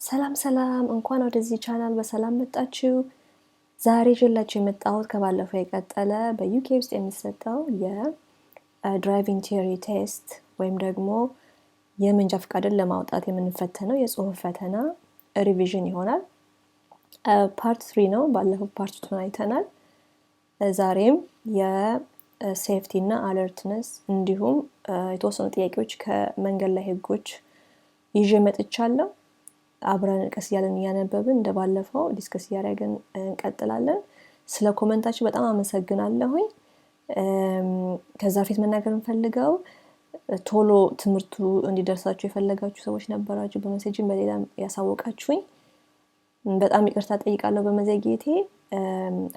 ሰላም እንኳን ወደዚህ ቻናል በሰላም መጣችሁ። ዛሬ ይዤላችሁ የመጣሁት ከባለፈው የቀጠለ በዩኬ ውስጥ የሚሰጠው የድራይቪንግ ቲዮሪ ቴስት ወይም ደግሞ የመንጃ ፈቃድን ለማውጣት የምንፈተነው የጽሁፍ ፈተና ሪቪዥን ይሆናል። ፓርት 3 ነው። ባለፈው ፓርት 2 አይተናል። ዛሬም የሴፍቲ እና አለርትነስ እንዲሁም የተወሰኑ ጥያቄዎች ከመንገድ ላይ ህጎች ይዤ መጥቻለሁ። አብረን ቀስ እያለን እያነበብን እንደባለፈው ዲስከስ እያደረግን እንቀጥላለን። ስለ ኮሜንታችሁ በጣም አመሰግናለሁኝ። ከዛ ፊት መናገር እንፈልገው ቶሎ ትምህርቱ እንዲደርሳችሁ የፈለጋችሁ ሰዎች ነበራችሁ፣ በመሴጅም በሌላም ያሳወቃችሁኝ በጣም ይቅርታ ጠይቃለሁ በመዘግየቴ።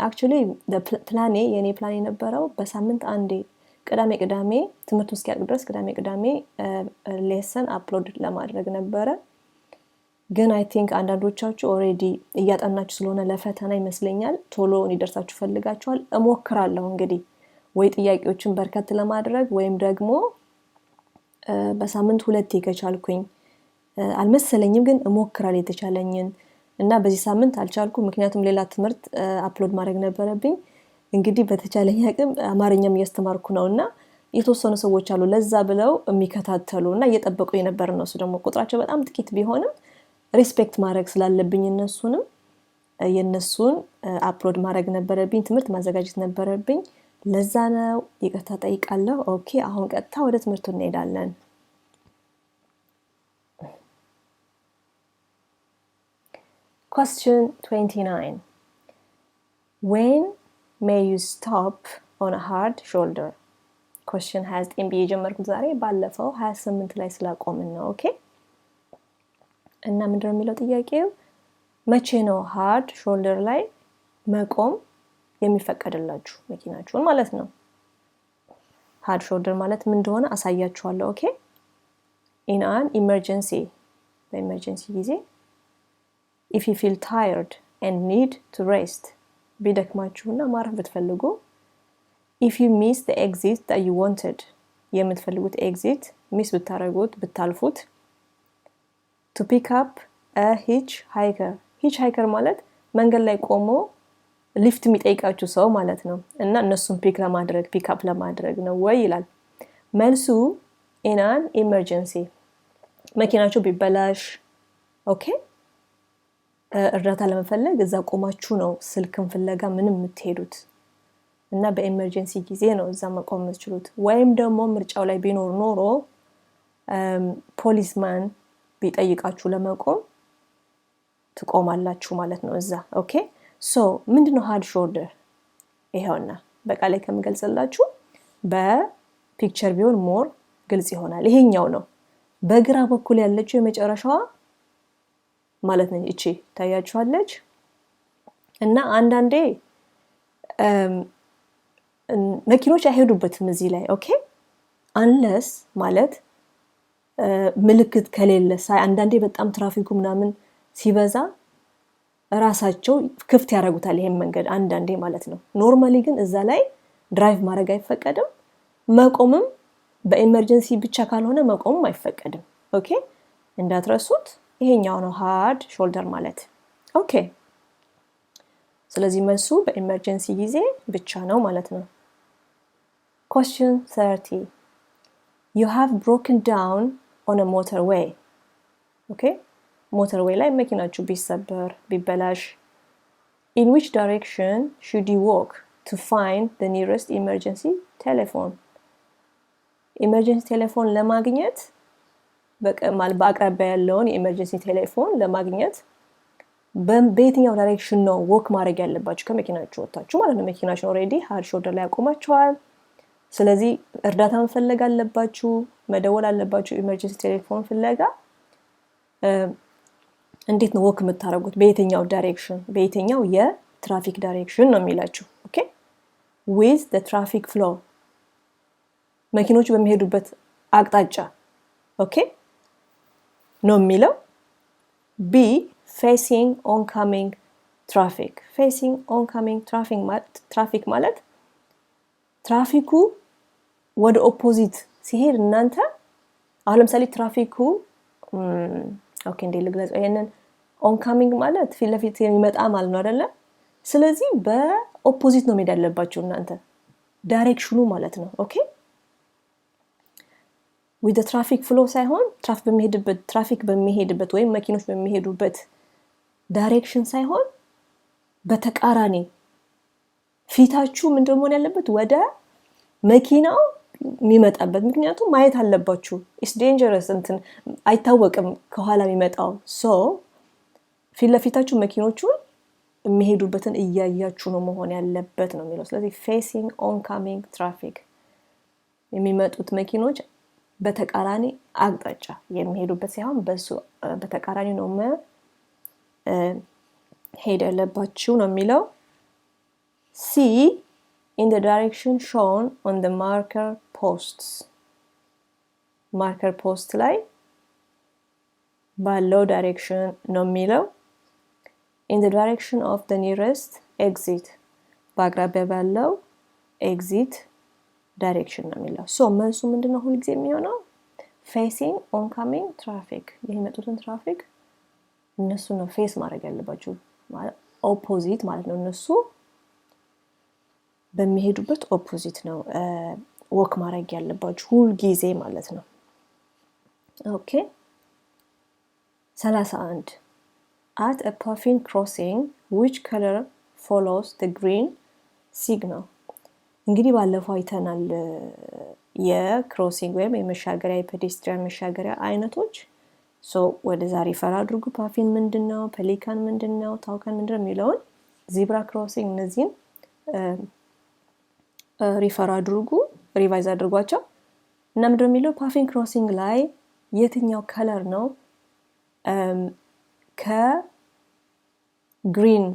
አክቹሊ የኔ ፕላን የነበረው በሳምንት አንዴ ቅዳሜ ትምህርቱ እስኪያልቅ ድረስ ቅዳሜ ሌሰን አፕሎድ ለማድረግ ነበረ። ግን አይ ቲንክ አንዳንዶቻችሁ ኦሬዲ እያጠናችሁ ስለሆነ ለፈተና ይመስለኛል ቶሎ እንዲደርሳችሁ ፈልጋችኋል። እሞክራለሁ እንግዲህ ወይ ጥያቄዎችን በርከት ለማድረግ ወይም ደግሞ በሳምንት 2 ከቻልኩኝ አልመሰለኝም፣ ግን እሞክራለሁ የተቻለኝን እና በዚህ ሳምንት አልቻልኩም ምክንያቱም ሌላ ትምህርት አፕሎድ ማድረግ ነበረብኝ። እንግዲህ በተቻለኝ አቅም አማርኛም እያስተማርኩ ነውና የተወሰኑ ሰዎች አሉ ለዛ ብለው የሚከታተሉና እየጠበቁ የነበር ነው። እሱ ደግሞ ቁጥራቸው በጣም ጥቂት ቢሆንም ሪስፔክት ማድረግ ስላለብኝ እነሱንም የነሱን አፕሎድ ማድረግ ነበረብኝ፣ ትምህርት ማዘጋጀት ነበረብኝ። ለዛ ነው ይቅርታ ጠይቃለሁ። ኦኬ አሁን ቀጥታ ወደ ትምህርቱ እንሄዳለን። Question 29. When may you stop on a hard shoulder? Question has been የጀመርኩት ዛሬ ባለፈው 28 ላይ ስላቆምን ነው። ኦኬ እና ምንድነው የሚለው ጥያቄው? መቼ ነው ሃርድ ሾልደር ላይ መቆም የሚፈቀድላችሁ መኪናችሁን ማለት ነው። ሃርድ ሾልደር ማለት ምን እንደሆነ አሳያችኋለሁ። ኦኬ in an emergency በኤመርጀንሲ ጊዜ if you feel tired and need to rest ቢደክማችሁና ማረፍ ብትፈልጉ if you miss the exit that you wanted የምትፈልጉት ኤግዚት ሚስ ብታረጉት ብታልፉት to pick up a hitchhiker ማለት መንገድ ላይ ቆሞ ሊፍት የሚጠይቃችሁ ሰው ማለት ነው እና እነሱን ፒክ አፕ ለማድረግ ነው ወይ ይላል። መልሱ in an emergency መኪናችሁ ቢበላሽ ኦኬ እርዳታ ለመፈለግ እዛ ቆማችሁ ነው ስልክን ፍለጋ ምንም የምትሄዱት እና በኤመርጀንሲ ጊዜ ነው እዛ መቆም የምትችሉት። ወይም ደግሞ ምርጫው ላይ ቢኖር ኖሮ ፖሊስማን ቢጠይቃችሁ ለመቆም ትቆማላችሁ ማለት ነው እዛ። ኦኬ ሶ ምንድነው ሃርድ ሾልደር? ይሄውና በቃል ላይ ከምገልጽላችሁ በፒክቸር ቢሆን ሞር ግልጽ ይሆናል። ይሄኛው ነው በግራ በኩል ያለችው የመጨረሻዋ ማለት ነው። እቺ ታያችኋለች እና አንዳንዴ መኪኖች አይሄዱበትም እዚህ ላይ ኦኬ አንለስ ማለት ምልክት ከሌለ አንዳንዴ በጣም ትራፊኩ ምናምን ሲበዛ ራሳቸው ክፍት ያደርጉታል ይሄን መንገድ አንዳንዴ ማለት ነው። ኖርማሊ ግን እዛ ላይ ድራይቭ ማድረግ አይፈቀድም፣ መቆምም በኤመርጀንሲ ብቻ ካልሆነ መቆምም አይፈቀድም። ኦኬ እንዳትረሱት ይሄኛው ነው ሃርድ ሾልደር ማለት። ኦኬ ስለዚህ መልሱ በኤመርጀንሲ ጊዜ ብቻ ነው ማለት ነው። Question 30. You have broken down on a motorway. Okay? Motorway ላይ መኪናችሁ ቢሰበር ቢበላሽ in which direction should you walk to find the nearest emergency telephone? Emergency telephone ለማግኘት በአቅራቢያ ያለውን የኤመርጀንሲ ቴሌፎን ለማግኘት በየትኛው ዳይሬክሽን ነው ወክ ማድረግ ያለባችሁ ከመኪናችሁ ወጣችሁ ማለት ነው። መኪናችሁ ኦሬዲ ሃርድ ሾልደር ላይ አቆማችኋል። ስለዚህ እርዳታ መፈለግ አለባችሁ፣ መደወል አለባችሁ ኤመርጀንሲ ቴሌፎን ፍለጋ። እንዴት ነው ወክ የምታረጉት? በየትኛው ዳይሬክሽን በየትኛው የትራፊክ ዳይሬክሽን ነው የሚላችሁ። ኦኬ with the traffic flow መኪኖች በሚሄዱበት አቅጣጫ ኦኬ ነው የሚለው። B facing oncoming traffic ማለት ትራፊኩ ወደ ኦፖዚት ሲሄድ እናንተ አሁን ለምሳሌ ትራፊኩ ኦኬ እንዴ ልግለጽ ይሄንን ኦንካሚንግ ማለት ፊት ለፊት የሚመጣ ማለት ነው አይደለ? ስለዚህ በኦፖዚት ነው መሄድ ያለባችሁ እናንተ ዳይሬክሽኑ ማለት ነው። ኦኬ with the traffic flow ሳይሆን ትራፊክ በሚሄድበት ወይም መኪኖች በሚሄዱበት ዳይሬክሽን ሳይሆን በተቃራኒ ፊታችሁ ምንድነው መሆን ያለበት ወደ መኪናው የሚመጣበት። ምክንያቱም ማየት አለባችሁ። ኢትስ ዴንጀረስ እንትን አይታወቅም ከኋላ የሚመጣው። ሶ ፊት ለፊታችሁ መኪኖቹን የሚሄዱበትን እያያችሁ ነው መሆን ያለበት ነው የሚለው። ስለዚህ ፌሲንግ ኦንካሚንግ ትራፊክ የሚመጡት መኪኖች በተቃራኒ አቅጣጫ የሚሄዱበት ሳይሆን በሱ በተቃራኒ ነው ሄድ ያለባችሁ ነው የሚለው። ሲ in the direction shown on the marker posts marker post ላይ ባለው ዳይሬክሽን ነው የሚለው። in the direction of the nearest exit በአቅራቢያ ባለው ኤግዚት ዳይሬክሽን ነው የሚለው። ሶ መልሱ ምንድነው ሁሉ ጊዜ የሚሆነው facing oncoming traffic የሚመጡትን ትራፊክ እነሱ ነው ፌስ ማድረግ ያለባችሁ ማለት ኦፖዚት ማለት ነው። እነሱ በሚሄዱበት ኦፖዚት ነው ወክ ማድረግ ያለባችሁ ሁሉ ጊዜ ማለት ነው። ኦኬ 31 at a puffin crossing which color follows the green signal እንግዲህ ባለፈው አይተናል የክሮሲንግ ወይም የመሻገሪያ የፔዴስትሪያን መሻገሪያ አይነቶች። ሶ ወደ ዛሬ ፈራ አድርጉ። ፓፊን ምንድነው፣ ፔሊካን ምንድነው፣ ታውካን ምንድነው የሚለውን ዚብራ ክሮሲንግ እነዚህን ሪፈር አድርጉ፣ ሪቫይዝ አድርጓቸው እና ምንድነው የሚለው ፓፊን ክሮሲንግ ላይ የትኛው ከለር ነው ከግሪን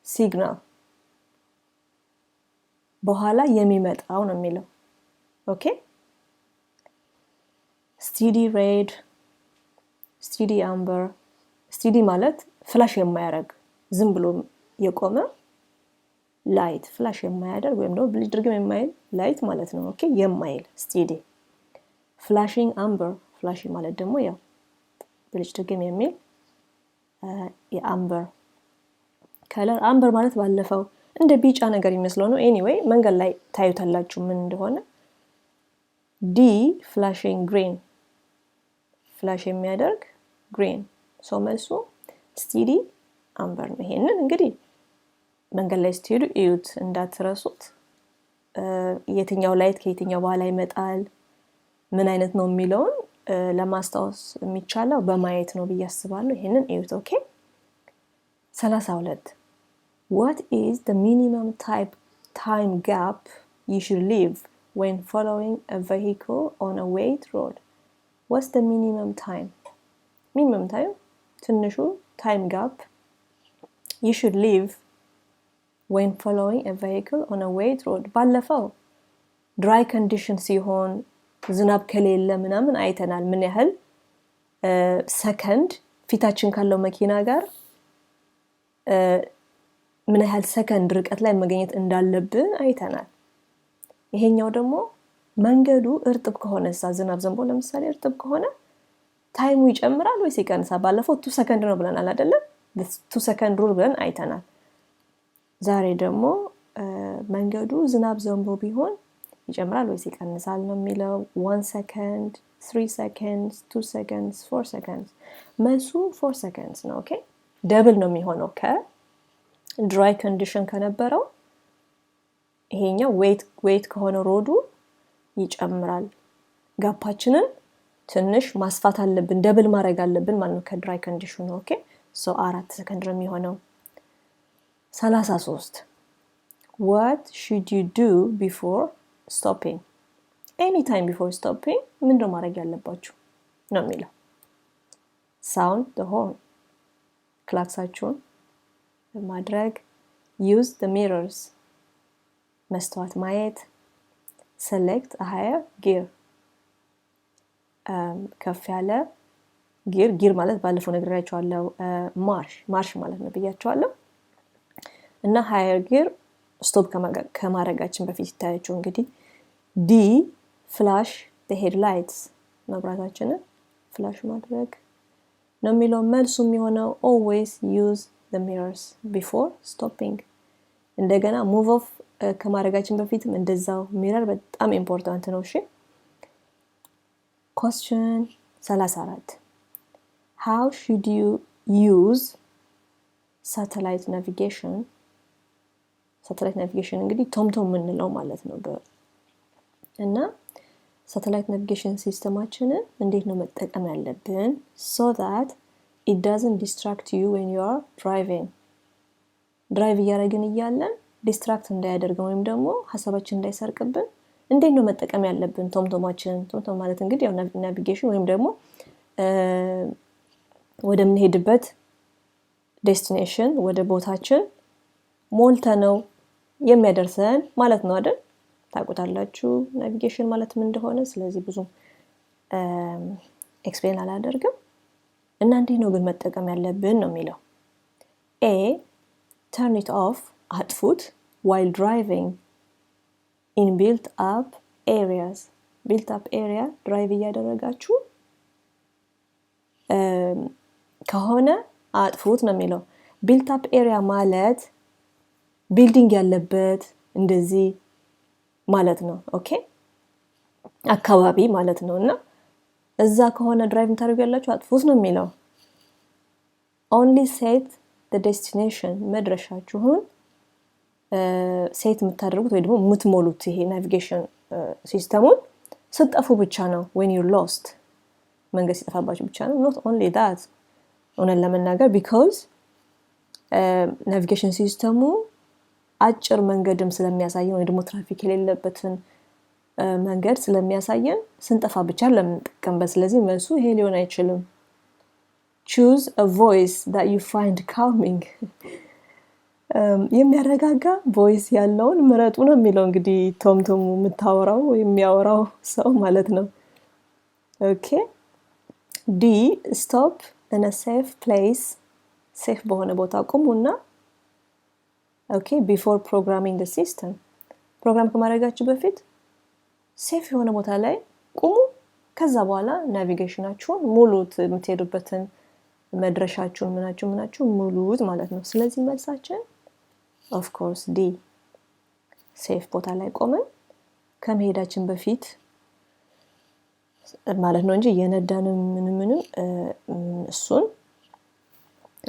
ሲግናል በኋላ የሚመጣው ነው የሚለው። ኦኬ ስቲዲ ሬድ፣ ስቲዲ አምበር። ስቲዲ ማለት ፍላሽ የማያደርግ ዝም ብሎ የቆመ ላይት ፍላሽ የማያደርግ ወይም ደግሞ ብልጭ ድርግም የማይል ላይት ማለት ነው። ኦኬ የማይል ስቲዲ። ፍላሽንግ አምበር፣ ፍላሽንግ ማለት ደግሞ ያው ብልጭ ድርግም የሚል የአምበር ከለር። አምበር ማለት ባለፈው እንደ ቢጫ ነገር ይመስለው ነው። ኤኒዌይ መንገድ ላይ ታዩታላችሁ ምን እንደሆነ። ዲ ፍላሽንግ ግሪን፣ ፍላሽ የሚያደርግ ግሪን። ሶ መልሱ ስቲዲ አምበር ነው። ይሄንን እንግዲህ መንገድ ላይ ስትሄዱ እዩት እንዳትረሱት። የትኛው ላይት ከየትኛው በኋላ ይመጣል ምን አይነት ነው የሚለውን ለማስታወስ የሚቻለው በማየት ነው ብዬ አስባለሁ። ይሄንን እዩት። ኦኬ 32 What is the minimum time gap you should leave when following a vehicle on a wet road? What's the minimum time? Minimum time ትንሹ time gap you should leave when following a vehicle on a wet road. ባለፈው dry condition ሲሆን ዝናብ ከሌለ ምናምን አይተናል ምን ያህል ሰከንድ ፊታችን ካለው መኪና ጋር ምን ያህል ሰከንድ ርቀት ላይ መገኘት እንዳለብን አይተናል። ይሄኛው ደግሞ መንገዱ እርጥብ ከሆነሳ ዝናብ ዘንቦ ለምሳሌ እርጥብ ከሆነ ታይሙ ይጨምራል ወይስ ይቀንሳል? ባለፈው 2 ሰከንድ ነው ብለናል አይደለ? 2 ሰከንድ ሩል ብለን አይተናል። ዛሬ ደግሞ መንገዱ ዝናብ ዘንቦ ቢሆን ይጨምራል ወይስ ይቀንሳል ነው የሚለው። 1 ሰከንድ፣ 3 seconds, 2 seconds, 4 seconds። መልሱ 4 seconds ነው። ኦኬ ደብል ነው የሚሆነው ከድራይ ኮንዲሽን ከነበረው ይሄኛው ዌት ከሆነ ሮዱ ይጨምራል። ጋፓችንን ትንሽ ማስፋት አለብን፣ ደብል ማድረግ አለብን ማለት ነው ከድራይ ኮንዲሽኑ። ኦኬ ሶ 4 ሰከንድ ነው የሚሆነው። 33 What should you do before stopping? Anytime before stopping ምንድነው ማድረግ ያለባችሁ ነው የሚለው። sound the horn ክላክሳችሁን ማድረግ፣ use the mirrors መስተዋት ማየት፣ select a higher gear ከፍ ያለ ጊር ማለት ባለፈው ነግሬያችኋለሁ ማርሽ ማለት ነው ብያችኋለሁ። እና higher gear ስቶፕ ከማድረጋችን በፊት ይታያችሁ እንግዲህ ዲ ፍላሽ the headlights መብራታችንን ፍላሽ ማድረግ፣ ነው የሚለው። መልሱ የሚሆነው always use the mirrors before stopping። እንደገና move off ከማድረጋችን በፊትም እንደዛው ሚረር በጣም ኢምፖርታንት ነው። እሺ question 34 how should you use satellite navigation? ሳተላይት ናቪጌሽን እንግዲህ ቶምቶም የምንለው ማለት ነው። እና ሳተላይት ናቪጌሽን ሲስተማችንን እንዴት ነው መጠቀም ያለብን so that it doesn't distract you when you are driving? ድራይቭ እያደረግን እያለን ዲስትራክት እንዳያደርገን ወይም ደግሞ ሐሳባችን እንዳይሰርቅብን እንዴት ነው መጠቀም ያለብን ቶምቶማችን? ቶምቶም ማለት እንግዲህ ያው ናቪጌሽን ወይም ደግሞ ወደምንሄድበት ዴስቲኔሽን ወደ ቦታችን ሞልተነው የሚያደርሰን ማለት ነው አይደል? ታውቁታላችሁ ናቪጌሽን ማለት ምን እንደሆነ። ስለዚህ ብዙ ኤክስፕሌን አላደርግም። እና እንዴት ነው ግን መጠቀም ያለብን ነው የሚለው። A turn it off አጥፉት while driving in built up areas. built up area ድራይቭ እያደረጋችሁ ከሆነ አጥፉት ነው የሚለው። built up area ማለት ቢልዲንግ ያለበት እንደዚህ ማለት ነው። ኦኬ አካባቢ ማለት ነው። እና እዛ ከሆነ ድራይቭ ታደርጉ ያላችሁ አጥፉት ነው የሚለው። only set the destination መድረሻችሁን ሴት የምታደርጉት ወይ ደግሞ የምትሞሉት ይሄ ናቪጌሽን ሲስተሙን ስጠፉ ብቻ ነው። when you lost መንገድ ሲጠፋባችሁ ብቻ ነው። not only that ሆነን ለመናገር because ናቪጌሽን ሲስተሙ አጭር መንገድም ስለሚያሳየን ወይ ደግሞ ትራፊክ የሌለበትን መንገድ ስለሚያሳየን ስንጠፋ ብቻ ለምንጠቀምበት። ስለዚህ መልሱ ይሄ ሊሆን አይችልም። choose a voice that you find calming የሚያረጋጋ ቮይስ ያለውን ምረጡ ነው የሚለው። እንግዲህ ቶምቶሙ የምታወራው የሚያወራው ሰው ማለት ነው። ኦኬ D stop in a safe place safe በሆነ ቦታ ቁሙና ኦኬ before programming the system ፕሮግራም ከማድረጋችሁ በፊት ሴፍ የሆነ ቦታ ላይ ቁሙ። ከዛ በኋላ ናቪጌሽናችሁን ሙሉት፣ የምትሄዱበትን መድረሻችሁን ምናችሁን ሙሉት ማለት ነው። ስለዚህ መልሳችን of course D ሴፍ ቦታ ላይ ቆመን ከመሄዳችን በፊት ማለት ነው እንጂ የነዳንም ምንም እሱን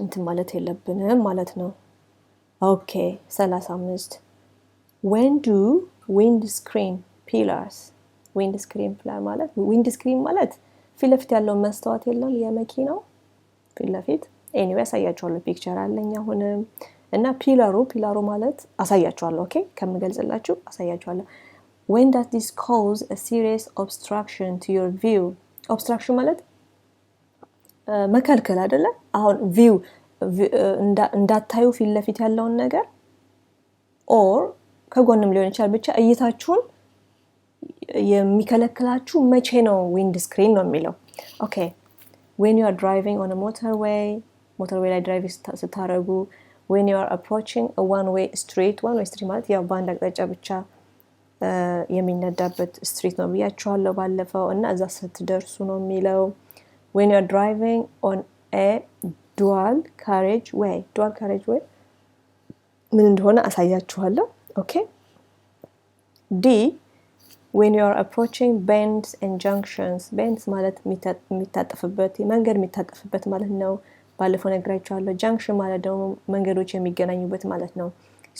እንትን ማለት የለብንም ማለት ነው። ኦኬ 35 when do windscreen pillars windscreen pillar ማለት windscreen ማለት ፊት ለፊት ያለው መስታወት የለም የመኪናው ፊት ለፊት anyway አሳያችኋለሁ። ፒክቸር አለኝ አሁንም እና ፒላሩ ማለት አሳያችኋለሁ። ኦኬ ከምገልጽላችሁ አሳያችኋለሁ። when does this cause a serious obstruction to your view? obstruction ማለት መከልከል አይደለ? አሁን view እንዳታዩ ፊት ለፊት ያለውን ነገር or ከጎንም ሊሆን ይችላል ብቻ እይታችሁን የሚከለክላችሁ መቼ ነው? windscreen ነው የሚለው። ኦኬ when you are driving on a motorway ላይ ድራይቭ ስታረጉ when you are approaching a one way street ማለት ያው በአንድ አቅጣጫ ብቻ የሚነዳበት ስትሪት ነው ብያችኋለሁ ባለፈው። እና እዛ ስትደርሱ ነው የሚለው። when you are driving on a dual carriage way ምን እንደሆነ አሳያችኋለሁ። ኦኬ D when you are approaching bends and junctions bends ማለት የሚታጠፍበት መንገድ የሚታጠፍበት ማለት ነው። ባለፈው ነግራችኋለሁ። junction ማለት ደግሞ መንገዶች የሚገናኙበት ማለት ነው።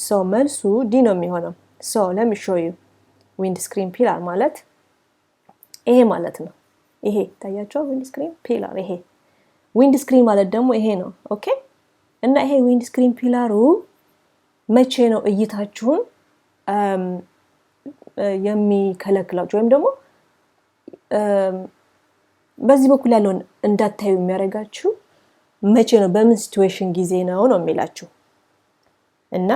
so መልሱ D ነው የሚሆነው። so let me show you windscreen pillar ማለት ይሄ ማለት ነው። ይሄ ታያችሁ windscreen pillar ይሄ windscreen ማለት ደግሞ ይሄ ነው። ኦኬ እና ይሄ windscreen pillar መቼ ነው እይታችሁን የሚከለክላችሁ ወይም ደግሞ በዚህ በኩል ያለውን እንዳታዩ የሚያረጋችሁ መቼ ነው? በምን ሲቹዌሽን ጊዜ ነው የሚላችሁ። እና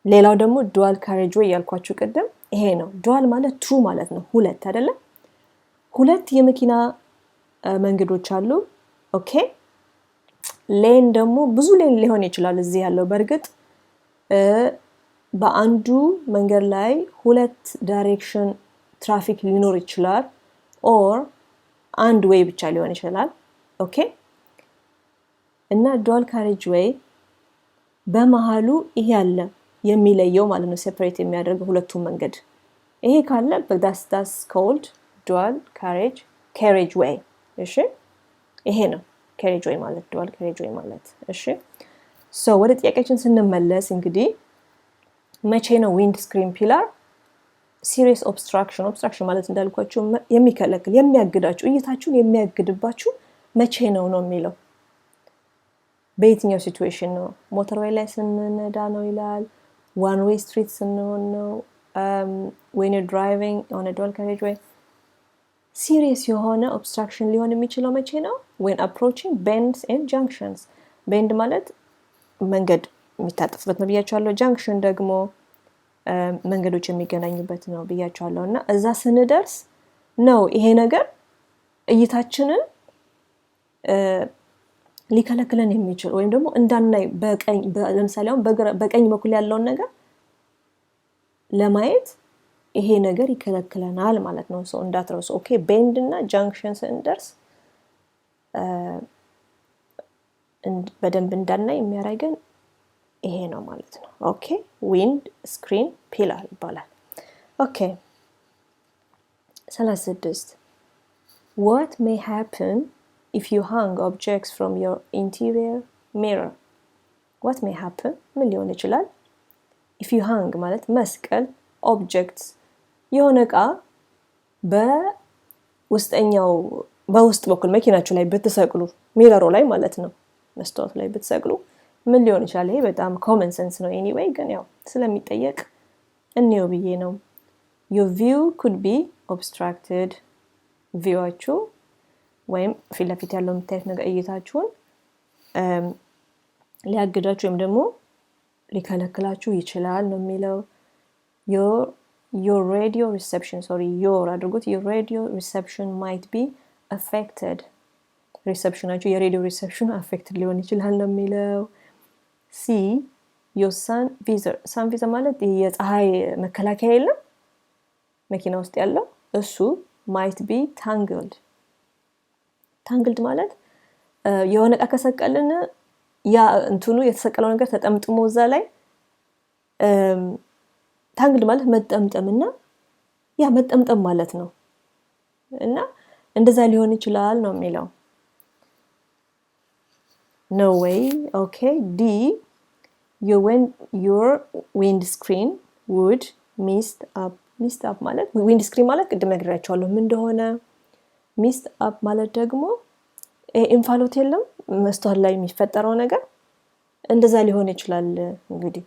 ሌላው ደግሞ ዱዋል ካሬጅ ወይ ያልኳችሁ ቅድም ይሄ ነው። ዱዋል ማለት ቱ ማለት ነው፣ ሁለት አይደለ? ሁለት የመኪና መንገዶች አሉ። ኦኬ ሌን ደግሞ ብዙ ሌን ሊሆን ይችላል እዚህ ያለው። በእርግጥ በአንዱ መንገድ ላይ ሁለት ዳይሬክሽን ትራፊክ ሊኖር ይችላል። or አንድ ዌይ ብቻ ሊሆን ይችላል። ኦኬ እና ዱዋል ካሬጅ ዌይ በመሃሉ ይሄ አለ የሚለየው ማለት ነው፣ ሴፐሬት የሚያደርገው ሁለቱም መንገድ ይሄ ካለ that's called dual carriage way። እሺ ይሄ ነው carriage way ማለት dual carriage way ማለት። እሺ ሶ ወደ ጥያቄያችን ስንመለስ እንግዲህ መቼ ነው ዊንድ ስክሪን ፒላር ሲሪየስ ኦብስትራክሽን ማለት እንዳልኳችሁ የሚከለክል የሚያግዳችሁ እይታችሁን የሚያግድባችሁ መቼ ነው የሚለው። በየትኛው ሲቹዌሽን ነው? ሞተርዌይ ላይ ስንነዳ ነው ይላል፣ ዋን ዌይ ስትሪት ስንሆን ነው፣ when you're driving on a dual carriage way። ሲሪየስ የሆነ ኦብስትራክሽን ሊሆን የሚችለው መቼ ነው? when approaching bends and junctions። ቤንድ ማለት መንገድ የሚታጠፍበት ነው ብያቸዋለሁ። ጃንክሽን ደግሞ መንገዶች የሚገናኙበት ነው ብያቸዋለሁ። እና እዛ ስንደርስ ነው ይሄ ነገር እይታችንን ሊከለክለን የሚችል ወይም ደግሞ እንዳናይ ለምሳሌ አሁን በቀኝ በኩል ያለውን ነገር ለማየት ይሄ ነገር ይከለክለናል ማለት ነው። ሰው እንዳትረሱ። ኦኬ ቤንድ እና ጃንክሽን ስንደርስ በደንብ እንዳናይ የሚያደርገን ይሄ ነው ማለት ነው። ኦኬ ዊንድ ስክሪን ፒላር ይባላል። ኦኬ 36 what may happen if you hang objects from your interior mirror? what may happen ምን ሊሆን ይችላል? if you hang ማለት መስቀል objects የሆነ ዕቃ በውስጥ በኩል መኪናችሁ ላይ ብትሰቅሉ ሚረሩ ላይ ማለት ነው፣ መስታወት ላይ ብትሰቅሉ ምን ሊሆን ይችላል? ይሄ በጣም ኮመን ሴንስ ነው። ኤኒዌይ ግን ያው ስለሚጠየቅ እንየው ብዬ ነው። your view could be obstructed ቪዋችሁ ወይም ፊት ለፊት ያለው የምታዩት ነገር እይታችሁን ሊያግዳችሁ ወይም ደግሞ ሊከለክላችሁ ይችላል ነው የሚለው። your radio reception አድርጉት your radio reception might be affected ሪሰፕሽናችሁ የሬዲዮ ሪሰፕሽን affected ሊሆን ይችላል ነው የሚለው። ሲ your sun visor ማለት የፀሐይ መከላከያ የለም መኪና ውስጥ ያለው እሱ might be tangled ማለት የሆነ ዕቃ ከሰቀልን ያ እንትኑ የተሰቀለው ነገር ተጠምጥሞ እዛ ላይ ታንግልድ ማለት መጠምጠምና ያ መጠምጠም ማለት ነው እና እንደዛ ሊሆን ይችላል ነው የሚለው። no way okay D your windscreen would mist up ማለት windscreen ማለት ቅድም ነግሬያችኋለሁ ምን እንደሆነ። mist up ማለት ደግሞ እንፋሎት የለም መስታወት ላይ የሚፈጠረው ነገር እንደዛ ሊሆን ይችላል እንግዲህ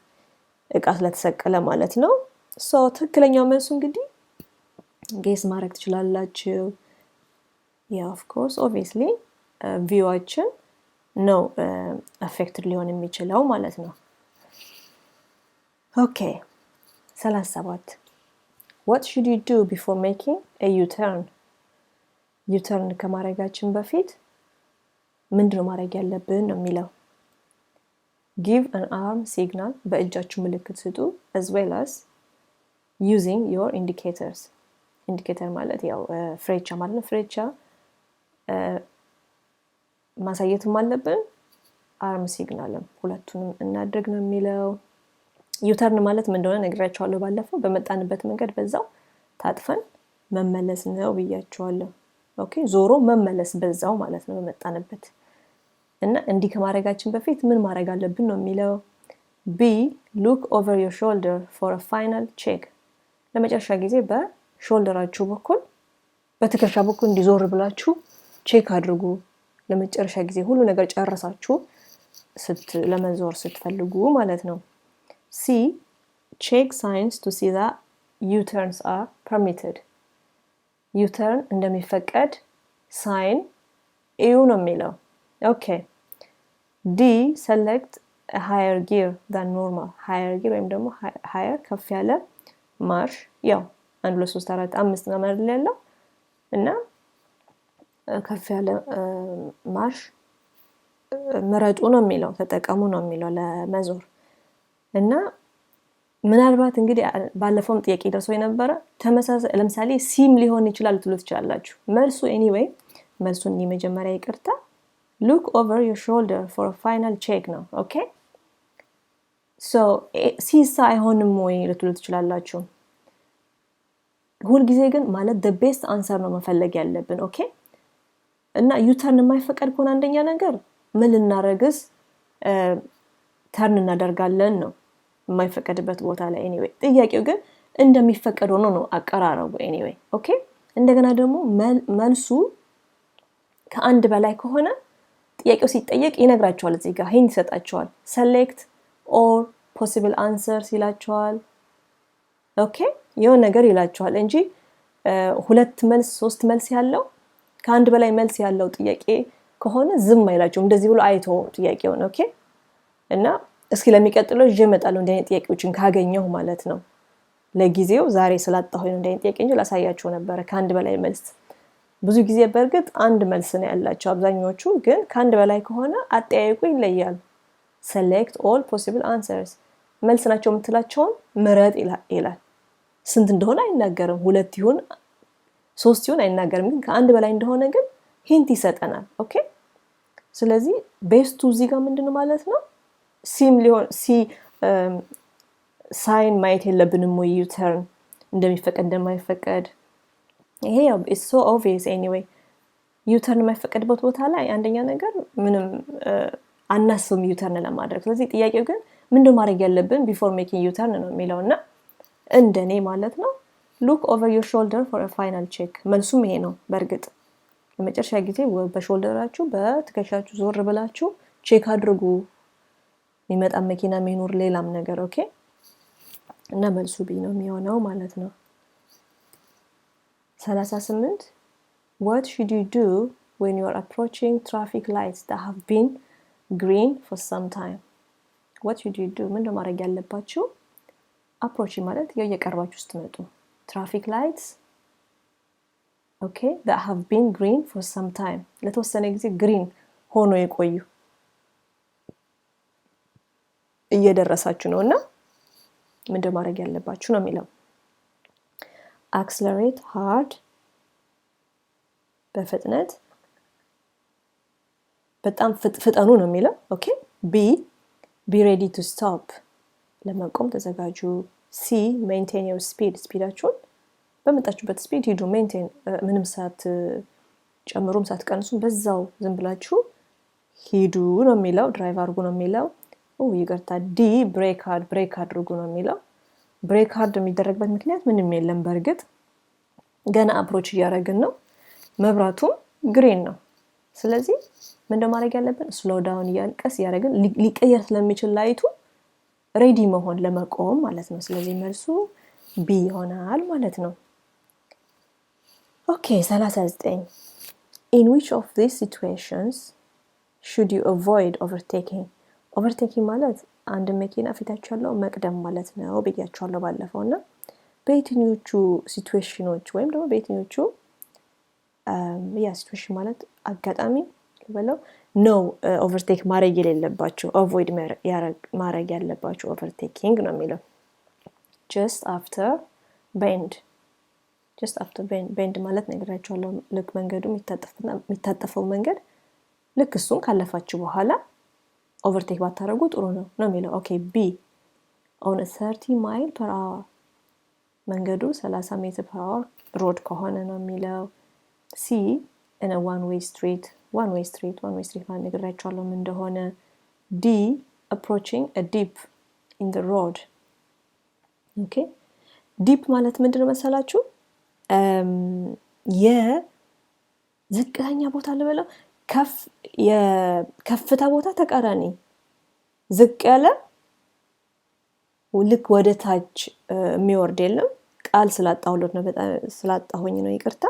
ዕቃ ስለተሰቀለ ማለት ነው። ሶ ትክክለኛው መልሱ እንግዲህ ጌስ ማድረግ ትችላላችሁ። ያ ኦፍ ኮርስ ኦብቪየስሊ ቪዋችን ነው አፌክትድ ሊሆን የሚችለው ማለት ነው። ኦኬ 37 what should you do before making a U-turn ከማድረጋችን በፊት ምንድነው ማድረግ ያለብን ነው የሚለው። give an arm signal በእጃችሁ ምልክት ስጡ as well as using your indicators indicator ማለት ያው ፍሬቻ ማለት ነው። ፍሬቻ ማሳየትም አለብን አርም ሲግናልም ሁለቱንም እናድርግ ነው የሚለው። ዩተርን ማለት ምን እንደሆነ ነግሬያችኋለሁ ባለፈው። በመጣንበት መንገድ በዛው ታጥፈን መመለስ ነው ብያችኋለሁ። ኦኬ ዞሮ መመለስ በዛው ማለት ነው በመጣንበት። እና እንዲህ ከማድረጋችን በፊት ምን ማድረግ አለብን ነው የሚለው። B look over your shoulder for a final check ለመጨረሻ ጊዜ በሾልደራችሁ በኩል በትከሻ በኩል እንዲዞር ብላችሁ ቼክ አድርጉ። ለመጨረሻ ጊዜ ሁሉ ነገር ጨርሳችሁ ለመዞር ስትፈልጉ ማለት ነው። C check signs to see that U-turns are permitted U-turn እንደሚፈቀድ ሳይን እዩ ነው የሚለው። ኦኬ D select a higher gear than normal higher gear ወይም ደግሞ higher ከፍ ያለ ማርሽ ያው 1 2 3 4 5 ነው ማለት ያለው እና ከፍ ያለ ማርሽ ምረጡ ነው የሚለው ተጠቀሙ ነው የሚለው ለመዞር። እና ምናልባት እንግዲህ ባለፈውም ጥያቄ ደርሶ የነበረ ተመሳሳይ ለምሳሌ ሲም ሊሆን ይችላል ትሉ ትችላላችሁ። መልሱ ኤኒዌይ መልሱን መጀመሪያ ይቅርታ look over your shoulder for a final check ነው። ኦኬ ሶ ሲሳ አይሆንም ወይ ልትሉ ትችላላችሁ። ሁል ጊዜ ግን ማለት the best answer ነው መፈለግ ያለብን። ኦኬ እና ዩተርን የማይፈቀድ ከሆነ አንደኛ ነገር ምን ልናረግስ ተርን እናደርጋለን ነው የማይፈቀድበት ቦታ ላይ ኤኒዌይ። ጥያቄው ግን እንደሚፈቀድ ሆኖ ነው አቀራረቡ ኤኒዌይ። ኦኬ እንደገና ደግሞ መልሱ ከአንድ በላይ ከሆነ ጥያቄው ሲጠየቅ ይነግራቸዋል። እዚህ ጋር ሂንት ይሰጣቸዋል። select or possible answers ይላቸዋል። ኦኬ የሆነ ነገር ይላቸዋል እንጂ ሁለት መልስ ሶስት መልስ ያለው ከአንድ በላይ መልስ ያለው ጥያቄ ከሆነ ዝም አይላችሁም። እንደዚህ ብሎ አይቶ ጥያቄውን ኦኬ እና እስኪ ለሚቀጥለው ይዤ እመጣለሁ እንደዚህ አይነት ጥያቄዎችን ካገኘሁ ማለት ነው። ለጊዜው ዛሬ ስላጣሁኝ ነው እንደዚህ አይነት ጥያቄ እንጂ ላሳያችሁ ነበር ከአንድ በላይ መልስ። ብዙ ጊዜ በርግጥ አንድ መልስ ነው ያላቸው አብዛኞቹ፣ ግን ከአንድ በላይ ከሆነ አጠያየቁ ይለያል። select all possible answers መልስ ናቸው የምትላቸውን ምረጥ ይላል። ስንት እንደሆነ አይናገርም፣ ሁለት ይሁን ሶስት ይሁን አይናገርም፣ ግን ከአንድ በላይ እንደሆነ ግን ሂንት ይሰጠናል። ኦኬ ስለዚህ ቤስቱ እዚህ ጋር ምንድነው ማለት ነው ሲም ሊሆን ሳይን ማየት የለብንም ወይ ዩተርን እንደሚፈቀድ እንደማይፈቀድ። ይሄ ያው it's so obvious anyway ዩተርን የማይፈቀድበት ቦታ ላይ አንደኛ ነገር ምንም አናስብም ዩተርን ለማድረግ። ስለዚህ ጥያቄው ግን ምንድነው ማድረግ ያለብን before making ዩተርን ነው የሚለውና እንደኔ ማለት ነው look over your shoulder for a final check መልሱም ይሄ ነው። በርግጥ ለመጨረሻ ጊዜ በሾልደራችሁ በትከሻችሁ ዞር ብላችሁ ቼክ አድርጉ የሚመጣ መኪና የሚኖር ሌላም ነገር። ኦኬ እና መልሱ ቢ ነው የሚሆነው ማለት ነው። 38 what should you do when you are approaching traffic lights that have been green for some time? what should you do ምንድነው ማድረግ ያለባችሁ? approach ማለት የቀርባችሁ ስትመጡ traffic lights okay that have been green for some time ለተወሰነ ጊዜ green ሆኖ የቆዩ እየደረሳችሁ ነውና ምንድነው ማድረግ ያለባችሁ ነው የሚለው። accelerate hard በፍጥነት በጣም ፍጠኑ ነው የሚለው። ኦኬ be ready to stop ለመቆም ተዘጋጁ። c maintain your speed ስፒዳችሁን በመጣችሁበት ስፒድ ሂዱ። maintain ምንም ሰዓት ጨምሩም ሰዓት ቀንሱም በዛው ዝም ብላችሁ ሂዱ ነው የሚለው። ድራይቭ አድርጉ ነው የሚለው። ይገርታ ዲ ብሬክ አድርጉ ነው የሚለው። ብሬክ ሃርድ የሚደረግበት ምክንያት ምንም የለም። በርግጥ ገና አፕሮች እያደረግን ነው፣ መብራቱም ግሪን ነው። ስለዚህ ምንድነው ማድረግ ያለብን? ስሎው ዳውን እያንቀስ እያደረግን ሊቀየር ስለሚችል ላይቱ ሬዲ መሆን ለመቆም ማለት ነው። ስለዚህ መልሱ ቢ ይሆናል ማለት ነው። ኦኬ 39 in which of these situations should you avoid overtaking? overtaking ማለት አንድ መኪና ፊታችሁ ያለው መቅደም ማለት ነው ብያችኋለሁ ባለፈውና በየትኞቹ ሲቹዌሽኖች ወይም ደግሞ በየትኞቹ ሲቹዌሽን ማለት አጋጣሚ ልበለው ነው ኦቨርቴክ ማድረግ የሌለባችሁ አቮይድ ማድረግ ያለባችሁ ኦቨርቴኪንግ ነው የሚለው። just after bend ማለት ነግራችኋለሁ። ልክ መንገዱ የሚታጠፈው መንገድ ልክ እሱን ካለፋችሁ በኋላ ኦቨርቴክ ባታረጉ ጥሩ ነው የሚለው። ኦኬ ቢ on a 30 mile per hour መንገዱ 30 ሜትር per hour ሮድ ከሆነ ነው የሚለው። ሲ in a one way street ማለት ነግራችኋለሁ ምን እንደሆነ። ዲ approaching a dip in the road ኦኬ ዲፕ ማለት ምንድነው መሰላችሁ? የዝቅተኛ ቦታ ልበለው የከፍታ ቦታ ተቃራኒ ዝቅ ያለ ልክ ወደ ታች የሚወርድ የለም። ቃል ስላጣሁለት ነው በጣም ስላጣሁኝ ነው ይቅርታ።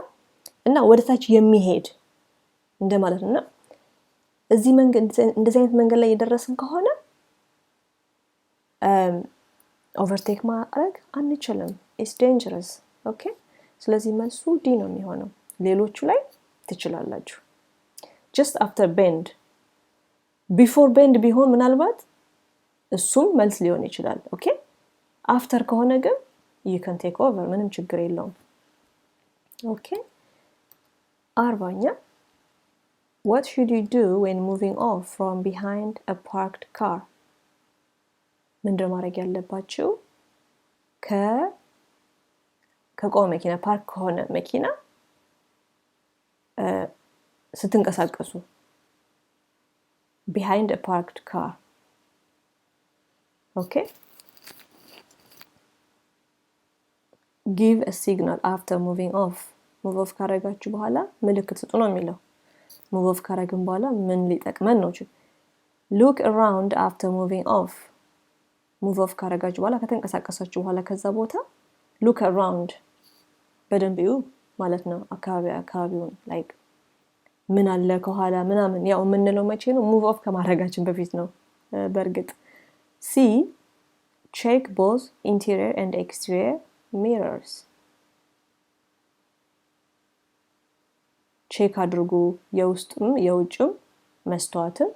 እና ወደ ታች የሚሄድ እንደማለት ነውና እዚህ መንገድ እንደዚህ አይነት መንገድ ላይ እየደረስን ከሆነ ኦቨርቴክ ማድረግ አንችልም። it's dangerous ኦኬ ስለዚህ መልሱ ዲ ነው የሚሆነው። ሌሎቹ ላይ ትችላላችሁ። just after bend before bend ቢሆን ምናልባት እሱም መልስ ሊሆን ይችላል። ኦኬ after ከሆነ ግን you can take over ምንም ችግር የለውም። ኦኬ 40ኛ what should you do when moving off from behind a parked car? ምንድነው ማድረግ ያለባችሁ ከቆመ መኪና ፓርክ ከሆነ መኪና ስትንቀሳቀሱ behind a parked car. Okay, give a signal after moving off. move off ካረጋችሁ በኋላ ምልክት ስጡ ነው የሚለው። move off ካረግን በኋላ ምን ሊጠቅመን ነው? look around after moving off. move off ካረጋችሁ በኋላ ከተንቀሳቀሳችሁ በኋላ ከዛ ቦታ look around በደንብ እዩ ማለት ነው። አካባቢውን like ምን አለ ከኋላ ምናምን ያው የምንለው መቼ ነው? move off ከማረጋችን በፊት ነው በርግጥ። C check both interior and exterior mirrors. ቼክ አድርጉ የውስጥም የውጭም መስታወትን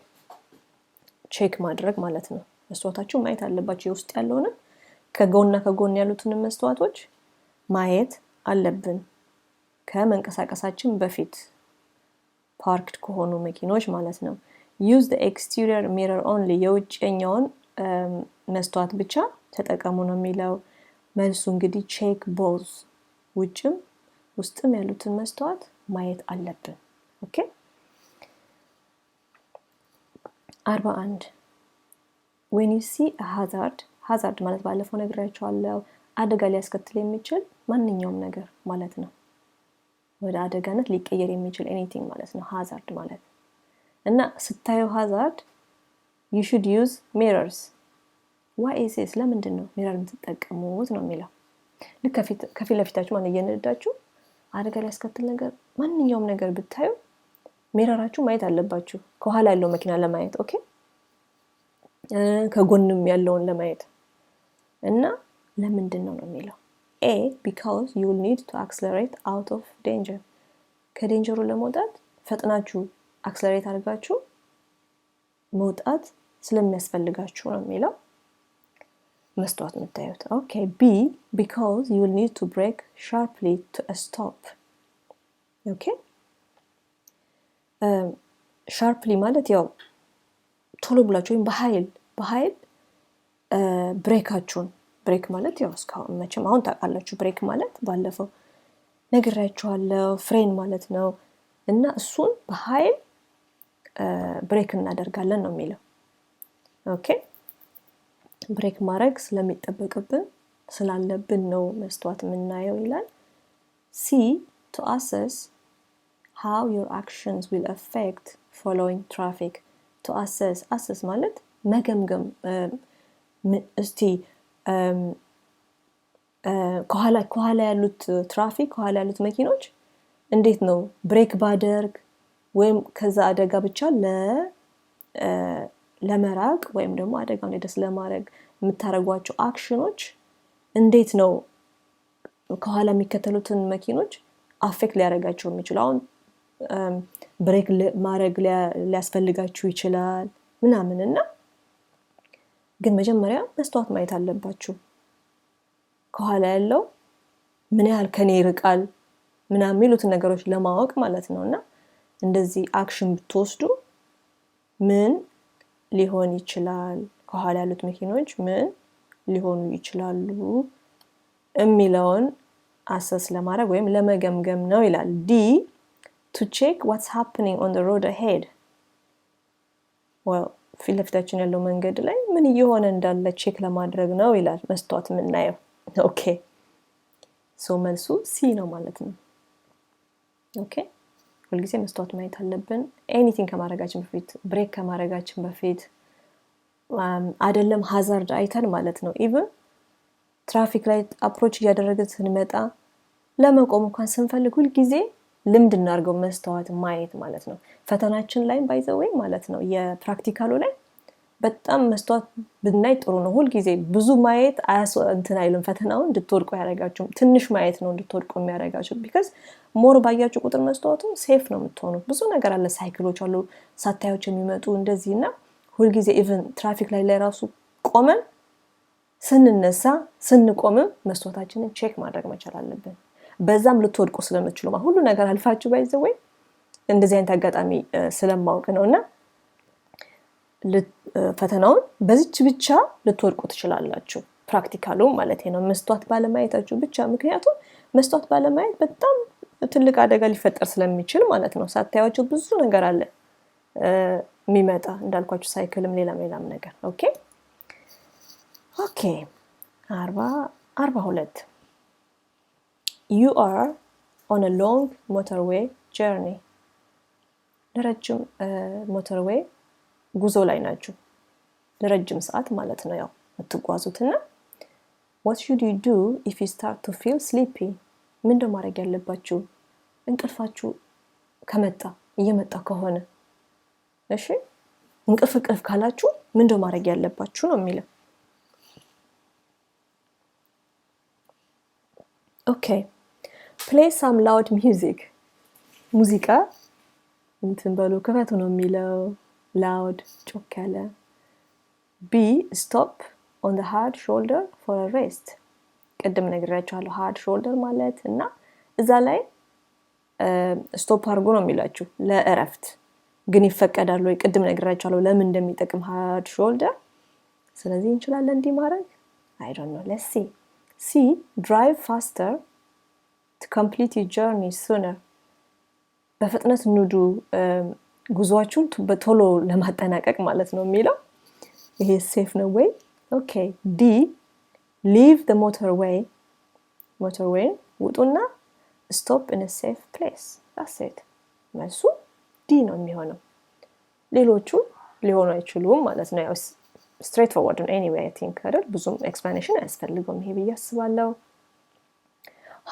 ቼክ ማድረግ ማለት ነው። መስታወታችሁ ማየት አለባችሁ። የውስጥ ያለውን ከጎን ያሉትን መስታወቶች ማየት አለብን ከመንቀሳቀሳችን በፊት ፓርክድ ከሆኑ መኪኖች ማለት ነው። use the exterior mirror only. የውጭኛውን መስታወት ብቻ ተጠቀሙ ነው የሚለው። መልሱ እንግዲህ check both ውጭም ውስጥም ያሉትን መስታወት ማየት አለብን። ኦኬ 41 when you see a hazard ማለት ባለፈው ነግሬያችኋለሁ አደጋ ሊያስከትል የሚችል ማንኛውም ነገር ማለት ነው። ወደ አደጋነት ሊቀየር የሚችል anything ማለት ነው hazard ማለት እና ስታዩ hazard you should use mirrors. why is this? ለምንድን ነው ሚረር የምትጠቀሙት ነው የሚለው። ልክ ከፊት ለፊታችሁ ማለት እየነዳችሁ አደጋ ሊያስከትል ነገር ማንኛውም ነገር ብታዩ ሚረራችሁ ማየት አለባችሁ ከኋላ ያለው መኪና ለማየት። ኦኬ ከጎንም ያለውን ለማየት እና ለምንድን ነው የሚለው። A because you will need to accelerate out of danger. ከዴንጀሩ ለመውጣት ፈጥናችሁ አክሰለሬት አድርጋችሁ መውጣት ስለሚያስፈልጋችሁ ነው የሚለው መስታወት የምታዩት። ኦኬ B because you will need to brake sharply to a stop. ኦኬ sharply ማለት ያው ቶሎ ብላችሁ ወይም በኃይል ብሬካችሁን ብሬክ ማለት ያው እስካሁን መቼም አሁን ታውቃላችሁ ብሬክ ማለት ባለፈው ነግሬያችኋለሁ ፍሬን ማለት ነው እና እሱን በኃይል ብሬክ እናደርጋለን ነው የሚለው። ኦኬ ብሬክ ማድረግ ስለሚጠበቅብን ስላለብን ነው መስታወት የምናየው ይላል። C to assess how your actions will affect following traffic. to assess ማለት መገምገም እስቲ ከኋላ ያሉት ትራፊክ ከኋላ ያሉት መኪኖች እንዴት ነው ብሬክ ባደርግ ወይም ከዛ አደጋ ብቻ ለመራቅ ወይም ደግሞ አደጋውን ደስ ለማድረግ የምታረጓቸው አክሽኖች እንዴት ነው ከኋላ የሚከተሉትን መኪኖች አፌክት ሊያደርጋቸው የሚችል። አሁን ብሬክ ማድረግ ሊያስፈልጋችሁ ይችላል ምናምንና ግን መጀመሪያ መስታወት ማየት አለባችሁ ከኋላ ያለው ምን ያህል ከኔ ይርቃል ምናምን የሚሉትን ነገሮች ለማወቅ ማለት ነውና እንደዚህ አክሽን ብትወስዱ ምን ሊሆን ይችላል ከኋላ ያሉት መኪኖች ምን ሊሆኑ ይችላሉ የሚለውን አሰስ ለማድረግ ወይም ለመገምገም ነው ይላል። D to check what's happening on the road ahead. well ፊት ለፊታችን ያለው መንገድ ላይ ምን እየሆነ እንዳለ ቼክ ለማድረግ ነው ይላል መስታወት የምናየው። ኦኬ ሶ መልሱ C ነው ማለት ነው። ኦኬ ሁልጊዜ መስታወት ማየት አለብን ኤኒቲንግ ከማድረጋችን በፊት ብሬክ ከማድረጋችን በፊት አይደለም ሃዛርድ አይተን ማለት ነው። ኢቭን ትራፊክ ላይ አፕሮች እያደረግን ስንመጣ ለመቆም እንኳን ስንፈልግ ሁልጊዜ ልምድ እናርገው መስታወት ማየት ማለት ነው። ፈተናችን ላይ ባይ ዘ ዌይ ማለት ነው የፕራክቲካሉ ላይ በጣም መስታወት ብናይ ጥሩ ነው። ሁልጊዜ ብዙ ማየት እንትን አይልም ፈተናውን እንድትወድቁ ያደርጋችሁ ትንሽ ማየት ነው እንድትወድቁ የሚያደርጋችሁ because ሞር ባያችሁ ቁጥር መስታወቱን ሴፍ ነው የምትሆኑት። ብዙ ነገር አለ ሳይክሎች አሉ ሳታዮች የሚመጡ እንደዚህና ሁልጊዜ ኢቭን ትራፊክ ላይ ራሱ ቆመን ስንነሳ ስንቆምም መስታወታችንን ቼክ ማድረግ መቻል አለብን። በዛም ልትወድቁ ስለምትችሉ ሁሉ ነገር አልፋችሁ ባይዘው ወይ እንደዚህ አይነት አጋጣሚ ስለማውቅ ነውና ፈተናውን በዚች ብቻ ልትወድቁ ትችላላችሁ። ፕራክቲካሉ ማለት ነው መስታወት ባለማየታችሁ ብቻ። ምክንያቱም መስታወት ባለማየት በጣም ትልቅ አደጋ ሊፈጠር ስለሚችል ማለት ነው። ሳታያቸው ብዙ ነገር አለ የሚመጣ እንዳልኳችሁ ሳይክልም ሌላም ነገር። ኦኬ 42 You are on a long motorway journey. ለረጅም ሞተርዌይ ጉዞ ላይ ናችሁ። ለረጅም ሰዓት ማለት ነው ያው የምትጓዙትና What should you do if you start to feel sleepy? ምንድነው ማድረግ ያለባችሁ እንቅልፋችሁ እየመጣ ከሆነ? እሺ እንቅልፍ ካላችሁ ምንድነው ማድረግ ያለባችሁ ነው የሚለው። Okay. Play some loud music. ሙዚቃ እንትን በሉ ክፈቱ ነው የሚለው። loud ጮክ ያለ። B. Stop on the hard shoulder for a rest. ቅድም ነግሬያችኋለሁ hard shoulder ማለት እና እዛ ላይ ስቶፕ አድርጎ ነው የሚላችሁ ለእረፍት። ግን ይፈቀዳል ወይ? ቅድም ነግሬያችኋለሁ ለምን እንደሚጠቅም hard shoulder። ስለዚህ እንችላለን እንዲህ ማድረግ? I don't know. Let's see. C. Drive faster to complete your journey sooner. በፍጥነት ንዱ ጉዟችሁን በቶሎ ለማጠናቀቅ ማለት ነው የሚለው። ይሄ ሴፍ ነው ወይ? ኦኬ ዲ leave the motorway ውጡና stop in a safe place. That's it. መልሱ ዲ ነው የሚሆነው። ሌሎቹ ሊሆኑ አይችሉም ማለት ነው። ያው straight forward anyway I think አይደል? ብዙም explanation አያስፈልገውም ይሄ ብዬ አስባለሁ።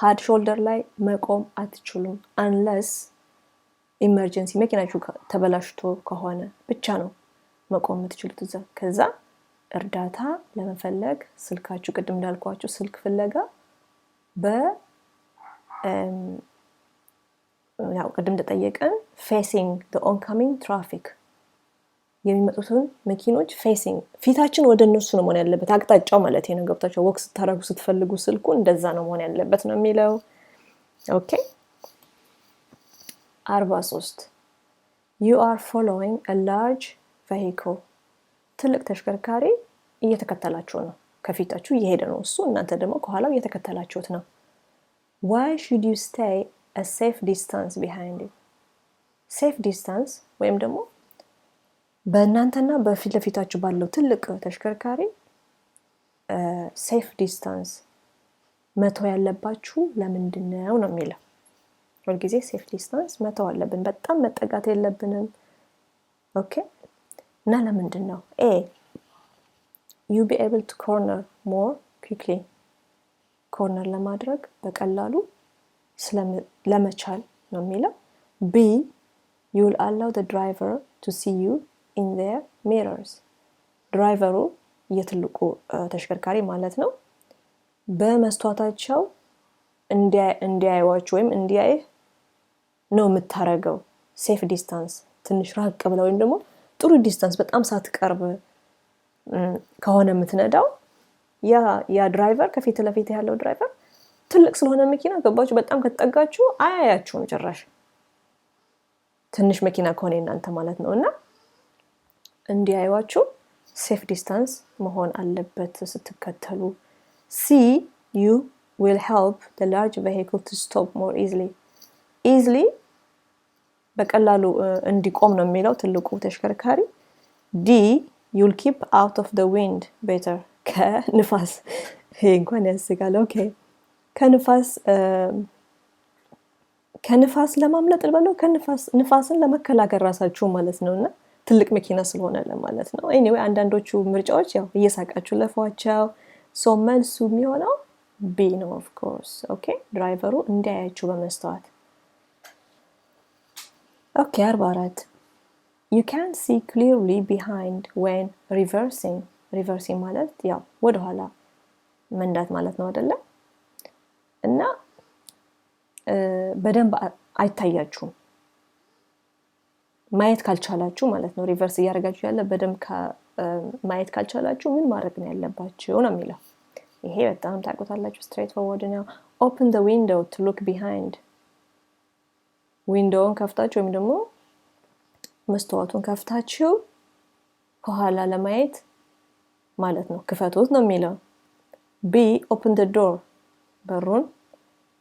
hard shoulder ላይ መቆም አትችሉም unless ኢመርጀንሲ መኪናችሁ ተበላሽቶ ከሆነ ብቻ ነው መቆም የምትችሉት እዛ። ከዛ እርዳታ ለመፈለግ ስልካችሁ ቅድም እንዳልኳችሁ ስልክ ፍለጋ ያው ቅድም እንደጠየቀን facing the oncoming traffic የሚመጡትን መኪኖች ፊታችን ወደ እነሱ ነው መሆን ያለበት አቅጣጫው ማለት ነው። ገብታችሁ ወክ ስታረጉ ስትፈልጉ ስልኩ እንደዛ ነው መሆን ያለበት ነው የሚለው። ኦኬ 43 You are following a large vehicle. ትልቅ ተሽከርካሪ እየተከተላችሁ ነው። ከፊታችሁ እየሄደ ነው እሱ፣ እናንተ ደግሞ ከኋላው እየተከተላችሁት ነው። Why should you stay a safe distance behind it? safe distance ወይም ደግሞ በእናንተና በፊት ለፊታችሁ ባለው ትልቅ ተሽከርካሪ safe distance መተው ያለባችሁ ለምንድነው ነው የሚለው። ሁልጊዜ safe distance መተው አለብን፣ በጣም መጠጋት የለብንም። ኦኬ እና ለምንድነው? A. You be able to corner more quickly. ኮርነር ለማድረግ በቀላሉ ለመቻል ነው የሚለው። B. You will allow the driver to see you in their mirrors. ድራይቨሩ የትልቁ ተሽከርካሪ ማለት ነው በመስታወታቸው እንዲያዩዋችሁ ወይም እንዲያይህ ነው የምታረገው። ሴፍ ዲስታንስ ትንሽ ራቅ ብለው ወይም ደግሞ ጥሩ ዲስታንስ በጣም ሳትቀርብ ከሆነ የምትነዳው ያ ድራይቨር ከፊት ለፊት ያለው ድራይቨር ትልቅ ስለሆነ መኪና ገባችሁ በጣም ከተጠጋችሁ አያያችሁም ጭራሽ። ትንሽ መኪና ከሆነ እናንተ ማለት ነውና እንዲያዩዋችሁ ሴፍ ዲስታንስ መሆን አለበት ስትከተሉ። C. You will help the large vehicle to stop more easily. በቀላሉ እንዲቆም ነው የሚለው ትልቁ ተሽከርካሪ። D. You'll keep out of the wind better. ከንፋስ ይሄ እንኳን ያስጋል። ኦኬ ከንፋስ ለማምለጥ ልበለው ንፋስን ለመከላከል ራሳችሁ ማለት ነውና ትልቅ መኪና ስለሆነ ለማለት ነው። ኤኒዌይ አንዳንዶቹ ምርጫዎች ያው እየሳቃችሁ ለፏቸው። ሶ መልሱ የሚሆነው B ነው of course. ኦኬ ድራይቨሩ እንዲያያችሁ በመስተዋት። ኦኬ 44 You can't see clearly behind when reversing. reversing ማለት ያው ወደ ኋላ መንዳት ማለት ነው አይደለ? እና በደንብ አይታያችሁም ማየት ካልቻላችሁ ማለት ነው። ሪቨርስ እያደረጋችሁ ያለ በደንብ ማየት ካልቻላችሁ ምን ማድረግ ነው ያለባችሁ ነው የሚለው። ይሄ በጣም ታውቁታላችሁ፣ ስትሬት ፎርወርድ ነው። open the window to look behind። ዊንዶውን ከፍታችሁ ወይም ደግሞ መስታወቱን ከፍታችሁ ከኋላ ለማየት ማለት ነው፣ ክፈቱት ነው የሚለው። b open the door፣ በሩን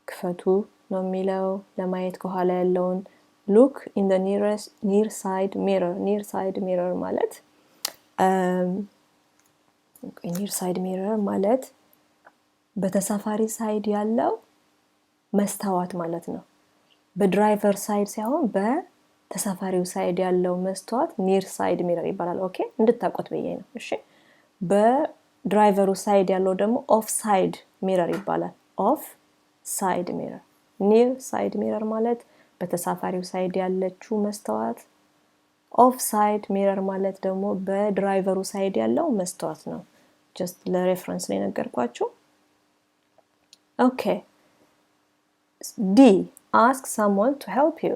ክፈቱ ነው የሚለው ለማየት ከኋላ ያለውን። look in the near side mirror ማለት near side mirror ማለት በተሳፋሪ ሳይድ ያለው መስታወት ማለት ነው። በድራይቨር ሳይድ ሳይሆን በተሳፋሪው ሳይድ ያለው መስታወት ኒር ሳይድ ሚረር ይባላል። ኦኬ እንድታውቁት ብዬ ነው። እሺ በድራይቨሩ ሳይድ ያለው ደግሞ ኦፍ ሳይድ ሚረር ይባላል። ኦፍ ሳይድ ሚረር። ኒር ሳይድ ሚረር ማለት በተሳፋሪው ሳይድ ያለችው መስታወት። ኦፍ ሳይድ ሚረር ማለት ደግሞ በድራይቨሩ ሳይድ ያለው መስታወት ነው። ጀስት ለሬፈረንስ ነው የነገርኳችሁ። ኦኬ ዲ ask someone to help you።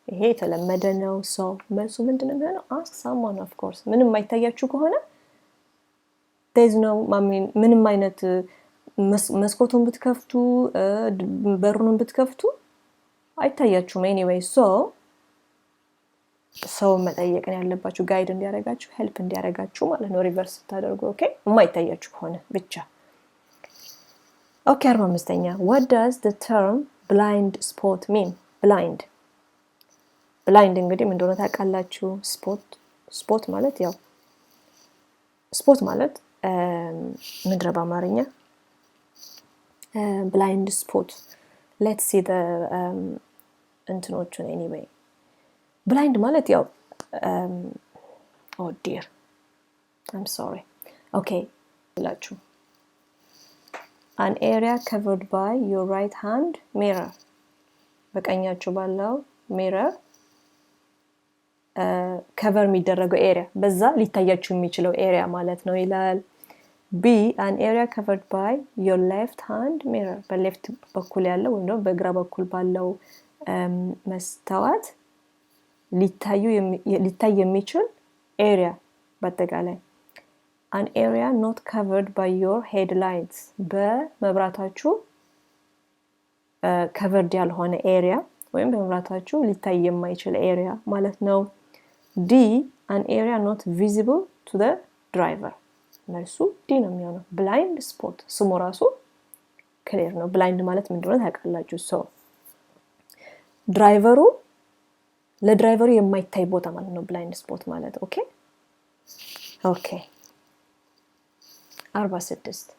ይሄ የተለመደ ነው። ሰው መልሱ ምንድነው የሚሆነው? ask someone of course። ምንም ማይታያችሁ ከሆነ there's no ምንም አይነት መስኮቱን ብትከፍቱ በሩን ብትከፍቱ አይታያችሁም። anyway ሰው መጠየቅ ነው ያለባችሁ፣ ጋይድ እንዲያረጋችሁ፣ ሄልፕ እንዲያረጋችሁ ማለት ነው። ሪቨርስ ታደርጉ። ኦኬ የማይታያችሁ ከሆነ ብቻ። ኦኬ 45ኛ what does the term blind spot mean? blind እንግዲህ ምን እንደሆነ ታውቃላችሁ? ስፖት ማለት ያው ስፖት ማለት ምንድን ነው በአማርኛ? blind spot let's see the እንትኖቹን anyway blind ማለት ያው oh dear I'm sorry okay ላችሁ an area covered by your right hand mirror በቀኛችሁ ባለው mirror cover የሚደረገው area በዛ ሊታያችሁ የሚችለው area ማለት ነው ይላል። b an area covered by your left hand mirror በሌፍት በኩል ያለው ወይም ደግሞ በግራ በኩል ባለው መስታወት ሊታይ የሚችል area በአጠቃላይ an area not covered by your headlights በመብራታችሁ covered ያልሆነ area ወይም በመብራታችሁ ሊታይ የማይችል area ማለት ነው። D an area not visible to the driver መልሱ D ነው የሚሆነው። blind spot ስሙ ራሱ ክሊር ነው። blind ማለት ምን እንደሆነ ታውቃላችሁ። ለድራይቨሩ የማይታይ ቦታ ማለት ነው blind spot ማለት። ኦኬ 46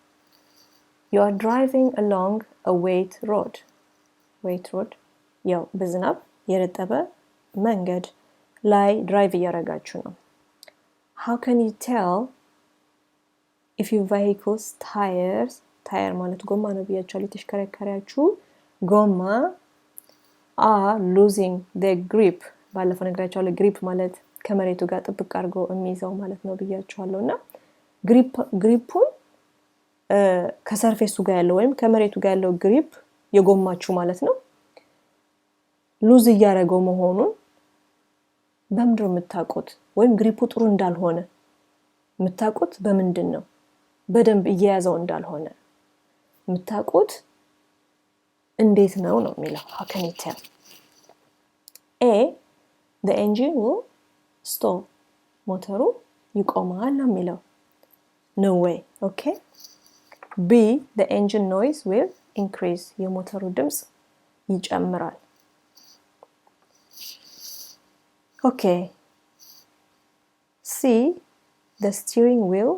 you are driving along a wet road ያው በዝናብ የረጠበ መንገድ ላይ ድራይቭ እያረጋችሁ ነው። how can you tell if your vehicle's tire ማለት ጎማ ነው ብያችኋለሁ። ተሽከረካሪያችሁ ጎማ are losing their grip ባለፈው ነግራችኋለሁ። grip ማለት ከመሬቱ ጋር ጥብቅ አድርጎ የሚይዘው ማለት ነው ብያችኋለሁና ግሪፑን ከሰርፌሱ ጋር ያለው ወይም ከመሬቱ ጋር ያለው ግሪፕ የጎማችሁ ማለት ነው ሉዝ እያረገው መሆኑን በምንድነው የምታውቁት? ወይም ግሪፑ ጥሩ እንዳልሆነ የምታውቁት በምንድን ነው? በደንብ እየያዘው እንዳልሆነ የምታውቁት እንዴት ነው የሚለው። how can you tell? A the engine will stop ሞተሩ ይቆማል ነው የሚለው። no way okay B the engine noise will increase የሞተሩ ድምጽ ይጨምራል። okay C the steering will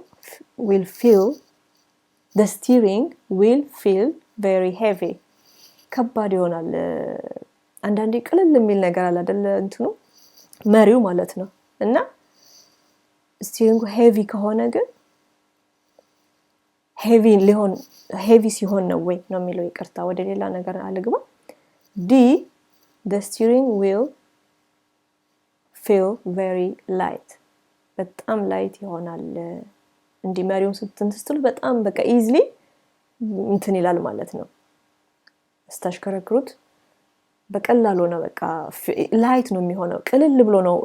feel very heavy ከባድ ይሆናል። አንዳንዴ ቅልል የሚል ነገር አለ አይደል? እንትኑ መሪው ማለት ነው። እና ስቲሪንጉ ሄቪ ከሆነ ግን ሄቪ ሲሆን ነው ወይ ነው የሚለው። ይቅርታ ወደ ሌላ ነገር አልግባ። D the steering will feel very light በጣም ላይት ይሆናል። እንዲ መሪውን ስትሉ በጣም በቃ ኢዝሊ እንትን ይላል ማለት ነው። ስታሽከረክሩት በቀላሉ ነው በቃ ላይት ነው የሚሆነው። ቅልል ብሎ ነው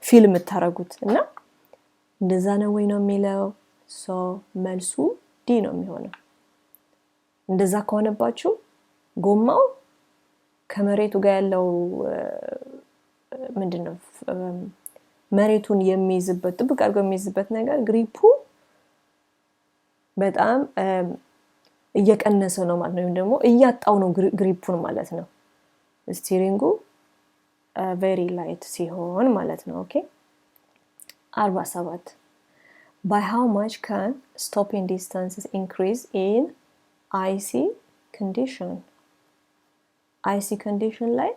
ፊልም የምታረጉት እና እንደዛ ነው ወይ ነው የሚለው። ሶ መልሱ ዲ ነው የሚሆነው። እንደዛ ከሆነባችሁ ጎማው ከመሬቱ ጋር ያለው ምንድነው መሬቱን የሚይዝበት ጥብቅ አድርጎ የሚይዝበት ነገር ግሪፑ በጣም እየቀነሰ ነው ማለት ነው፣ ወይም ደግሞ እያጣው ነው ግሪፑን ማለት ነው። ስቲሪንጉ ቬሪ ላይት ሲሆን ማለት ነው። ኦኬ 47 by how much can stopping distances increase in icy condition? icy condition ላይ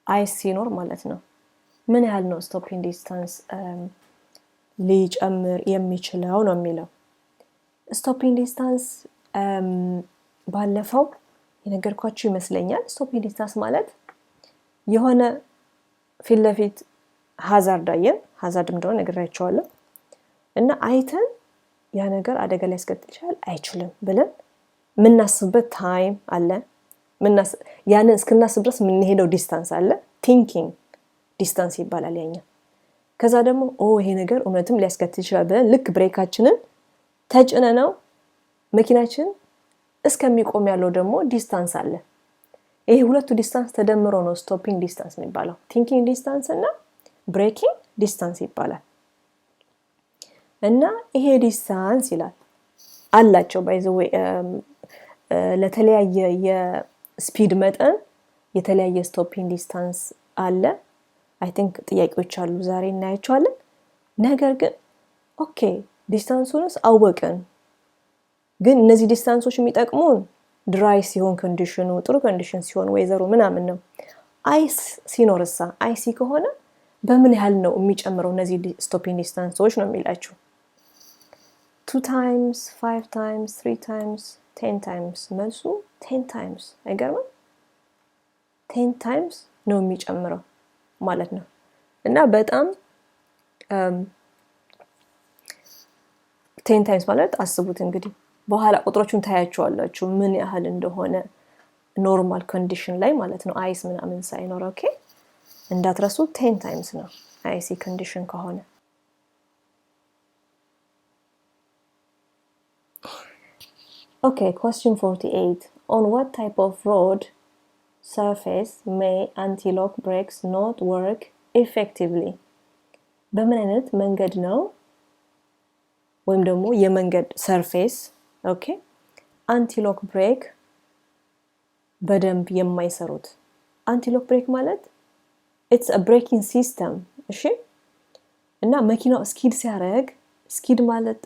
አይስ ሲኖር ማለት ነው ምን ያህል ነው stopping distance ሊጨምር የሚችለው ነው የሚለው። stopping distance ባለፈው የነገርኳችሁ ይመስለኛል። stopping distance ማለት የሆነ ፊት ለፊት ሃዛርድ አየን፣ ሃዛርድ እንደሆነ ነግራችኋለሁ፣ እና አይተን ያ ነገር አደጋ ሊያስከትል ይችላል አይችልም ብለን ምናስብበት ታይም አለ። ያንን እስክናስብ ድረስ የምንሄደው ዲስታንስ አለ። ቲንኪንግ ዲስታንስ ይባላል ያኛ። ከዛ ደግሞ ይሄ ነገር እውነትም ሊያስከትል ይችላል ብለን ልክ ብሬካችንን ተጭነነው መኪናችን እስከሚቆም ያለው ደግሞ ዲስታንስ አለ። ይሄ ሁለቱ ዲስታንስ ተደምሮ ነው ስቶፒንግ ዲስታንስ የሚባለው። ቲንኪንግ ዲስታንስ እና ብሬኪንግ ዲስታንስ ይባላል። እና ይሄ ዲስታንስ ይላል አላቸው ባይ ዘ ዌይ ለተለያየ የስፒድ መጠን የተለያየ ስቶፒንግ ዲስታንስ አለ። አይ ቲንክ ጥያቄዎች አሉ ዛሬ እናያቸዋለን። ነገር ግን ኦኬ ዲስታንሱንስ አወቅን፣ ግን እነዚህ ዲስታንሶች የሚጠቅሙን ድራይ ሲሆን ኮንዲሽኑ ጥሩ ኮንዲሽን ሲሆን ወይዘሩ ምናምን ነው። አይስ ሲኖርሳ አይሲ ከሆነ በምን ያህል ነው የሚጨምረው እነዚህ ስቶፒንግ ዲስታንሶች ነው የሚላችሁ። 2 times 5 times 3 times 10 times መልሱ 10 times አይገርምም? 10 times ነው የሚጨምረው ማለት ነው። እና በጣም 10 times ማለት አስቡት እንግዲህ በኋላ ቁጥሮቹን ታያቸዋላችሁ ምን ያህል እንደሆነ ኖርማል ኮንዲሽን ላይ ማለት ነው፣ አይስ ምናምን ሳይኖር። ኦኬ እንዳትረሱ 10 times ነው አይሲ ኮንዲሽን ከሆነ። Okay, question 48. On what type of road surface may anti-lock brakes not work effectively? በምን አይነት መንገድ ነው ወይም ደግሞ የመንገድ ሰርፌስ ኦኬ አንቲሎክ ብሬክ በደንብ የማይሰሩት? አንቲሎክ ብሬክ ማለት it's a braking system። እሺ እና መኪናው ስኪድ ሲያደርግ ስኪድ ማለት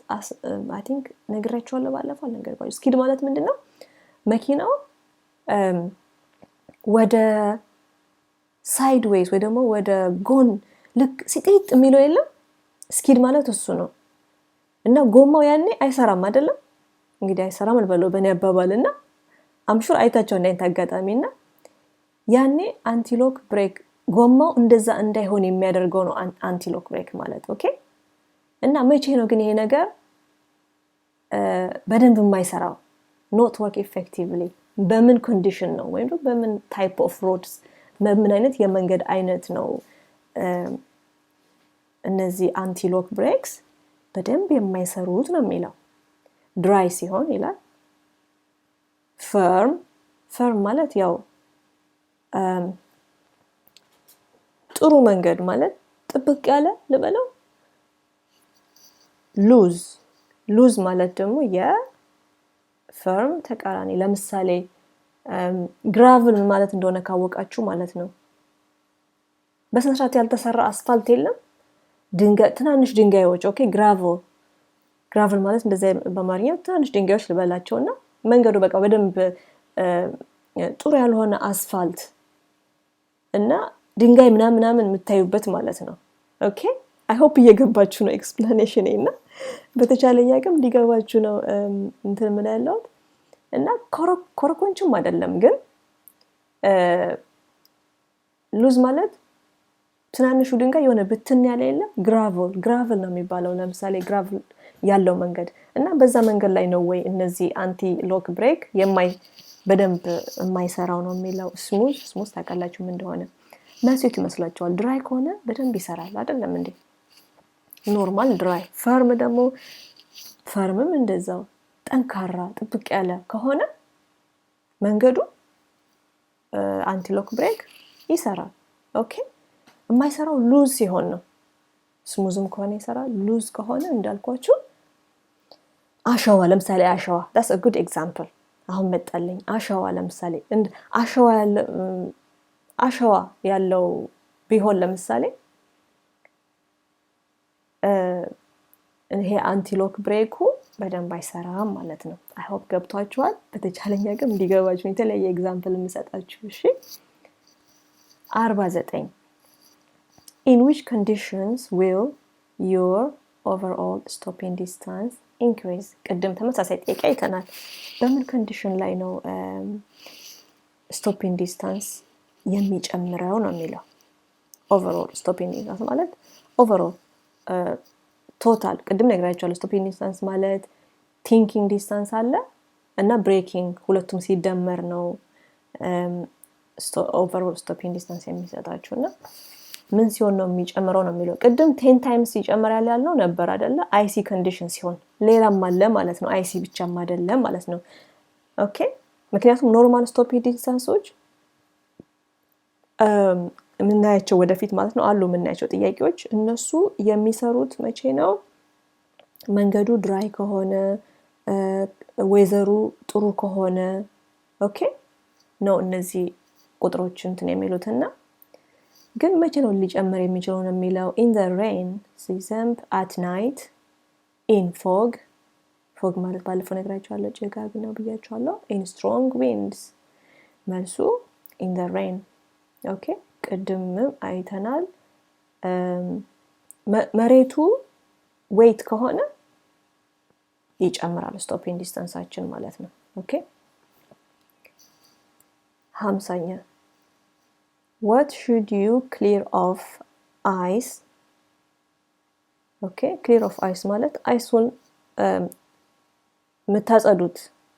አይ ቲንክ ነግራችኋለሁ ባለፈው ነገርኳችሁ። ስኪድ ማለት ምንድነው? መኪናው ወደ ሳይድዌይስ ወይ ደግሞ ወደ ጎን ልክ ሲጥጥ የሚለው የለም፣ ስኪድ ማለት እሱ ነው። እና ጎማው ያኔ አይሰራም አይደለም እንግዲህ አይሰራም ልበለው በእኔ አባባልና አምሹር አይታችሁ እንዳይን ታጋጣሚና ያኔ አንቲሎክ ብሬክ ጎማው እንደዛ እንዳይሆን የሚያደርገው ነው አንቲሎክ ብሬክ ማለት። ኦኬ እና መቼ ነው ግን ይሄ ነገር በደንብ የማይሰራው not work effectively? በምን ኮንዲሽን ነው ወይም ደግሞ በምን type of roads በምን አይነት የመንገድ አይነት ነው እነዚህ አንቲሎክ ብሬክስ በደንብ የማይሰሩት ነው የሚለው። ድራይ ሲሆን ይላል። ፈርም ማለት ያው ጥሩ መንገድ ማለት ጥብቅ ያለ ልበለው። ሉዝ ማለት ደግሞ የፈርም ተቃራኒ። ለምሳሌ ግራቭል ማለት እንደሆነ ካወቃችሁ ማለት ነው በስነስርዓት ያልተሰራ አስፋልት የለም፣ ትናንሽ ድንጋዮች። ኦኬ ግራቭል ማለት እንደዚህ በአማርኛ ትናንሽ ድንጋዮች ልበላቸውና መንገዱ በቃ በደንብ ጥሩ ያልሆነ አስፋልት እና ድንጋይ ምናምን የምታዩበት ማለት ነው። ኦኬ አይ ሆፕ እየገባችሁ ነው ኤክስፕላኔሽን እና በተቻለ ያቅም ሊገባችሁ ነው እንትን ምን ያለው እና ኮረኮንችም አይደለም ግን ሉዝ ማለት ትናንሹ ድንጋይ የሆነ ብትን ያለ የለም፣ ግራቭል ነው የሚባለው። ለምሳሌ ግራቭል ያለው መንገድ እና በዛ መንገድ ላይ ነው ወይ እነዚህ አንቲ ሎክ ብሬክ በደንብ የማይሰራው ነው የሚለው። ስሙዝ ታውቃላችሁ ምን እንደሆነ። መልሱ ይመስላችኋል? ድራይ ከሆነ በደንብ ይሰራል አይደለም እንዴ? ኖርማል ድራይ። ፈርም ደግሞ ፈርምም እንደዛው ጠንካራ ጥብቅ ያለ ከሆነ መንገዱ አንቲሎክ ብሬክ ይሰራል። ኦኬ የማይሰራው ሉዝ ሲሆን ነው። ስሙዝም ከሆነ ይሰራል። ሉዝ ከሆነ እንዳልኳችሁ አሸዋ ለምሳሌ አሸዋ that's a good example አሁን መጣልኝ። አሸዋ ለምሳሌ አሸዋ ያለው ቢሆን ለምሳሌ ይሄ አንቲሎክ ብሬኩ በደንብ አይሰራም ማለት ነው። አይ ሆፕ ገብቷችኋል። በተቻለኝ ግን እንዲገባችሁ የተለየ ኤግዛምፕል እንሰጣችሁ። እሺ 49 In which conditions will your overall stopping distance increase? ቅድም ተመሳሳይ ጥያቄ አይተናል። በምን ኮንዲሽን ላይ ነው stopping distance የሚጨምረው ነው የሚለው። overall stopping distance ማለት overall ቶታል ቅድም ነግራችኋለሁ። stopping distance ማለት thinking distance አለ እና braking ሁለቱም ሲደመር ነው overall stopping distance የሚሰጣችሁና ምን ሲሆን ነው የሚጨምረው ነው የሚለው። ቅድም 10 times ይጨምራል ያልነው ነበር አይደለ? IC condition ሲሆን ሌላም አለ ማለት ነው። IC ብቻም አይደለም ማለት ነው። ኦኬ ምክንያቱም ኖርማል stopping distanceዎች ምናያቸው ወደፊት ማለት ነው አሉ ምናያቸው ጥያቄዎች እነሱ የሚሰሩት መቼ ነው? መንገዱ ድራይ ከሆነ ዌዘሩ ጥሩ ከሆነ ኦኬ ነው እነዚህ ቁጥሮች እንትን የሚሉትና ግን መቼ ነው ሊጨምር የሚችለው ነው የሚለው in the rain ሲዘንብ at night in fog ማለት ባለፈው ነግራችኋለሁ ጭጋግ ነው ብያችኋለሁ in strong winds መልሱ in the rain ኦኬ ቅድም አይተናል መሬቱ ዌይት ከሆነ ይጨምራል stopping distanceአችን ማለት ነው። ኦኬ 50ኛ What should you clear off ice? Okay, clear off ice ማለት አይሱን ምታጸዱት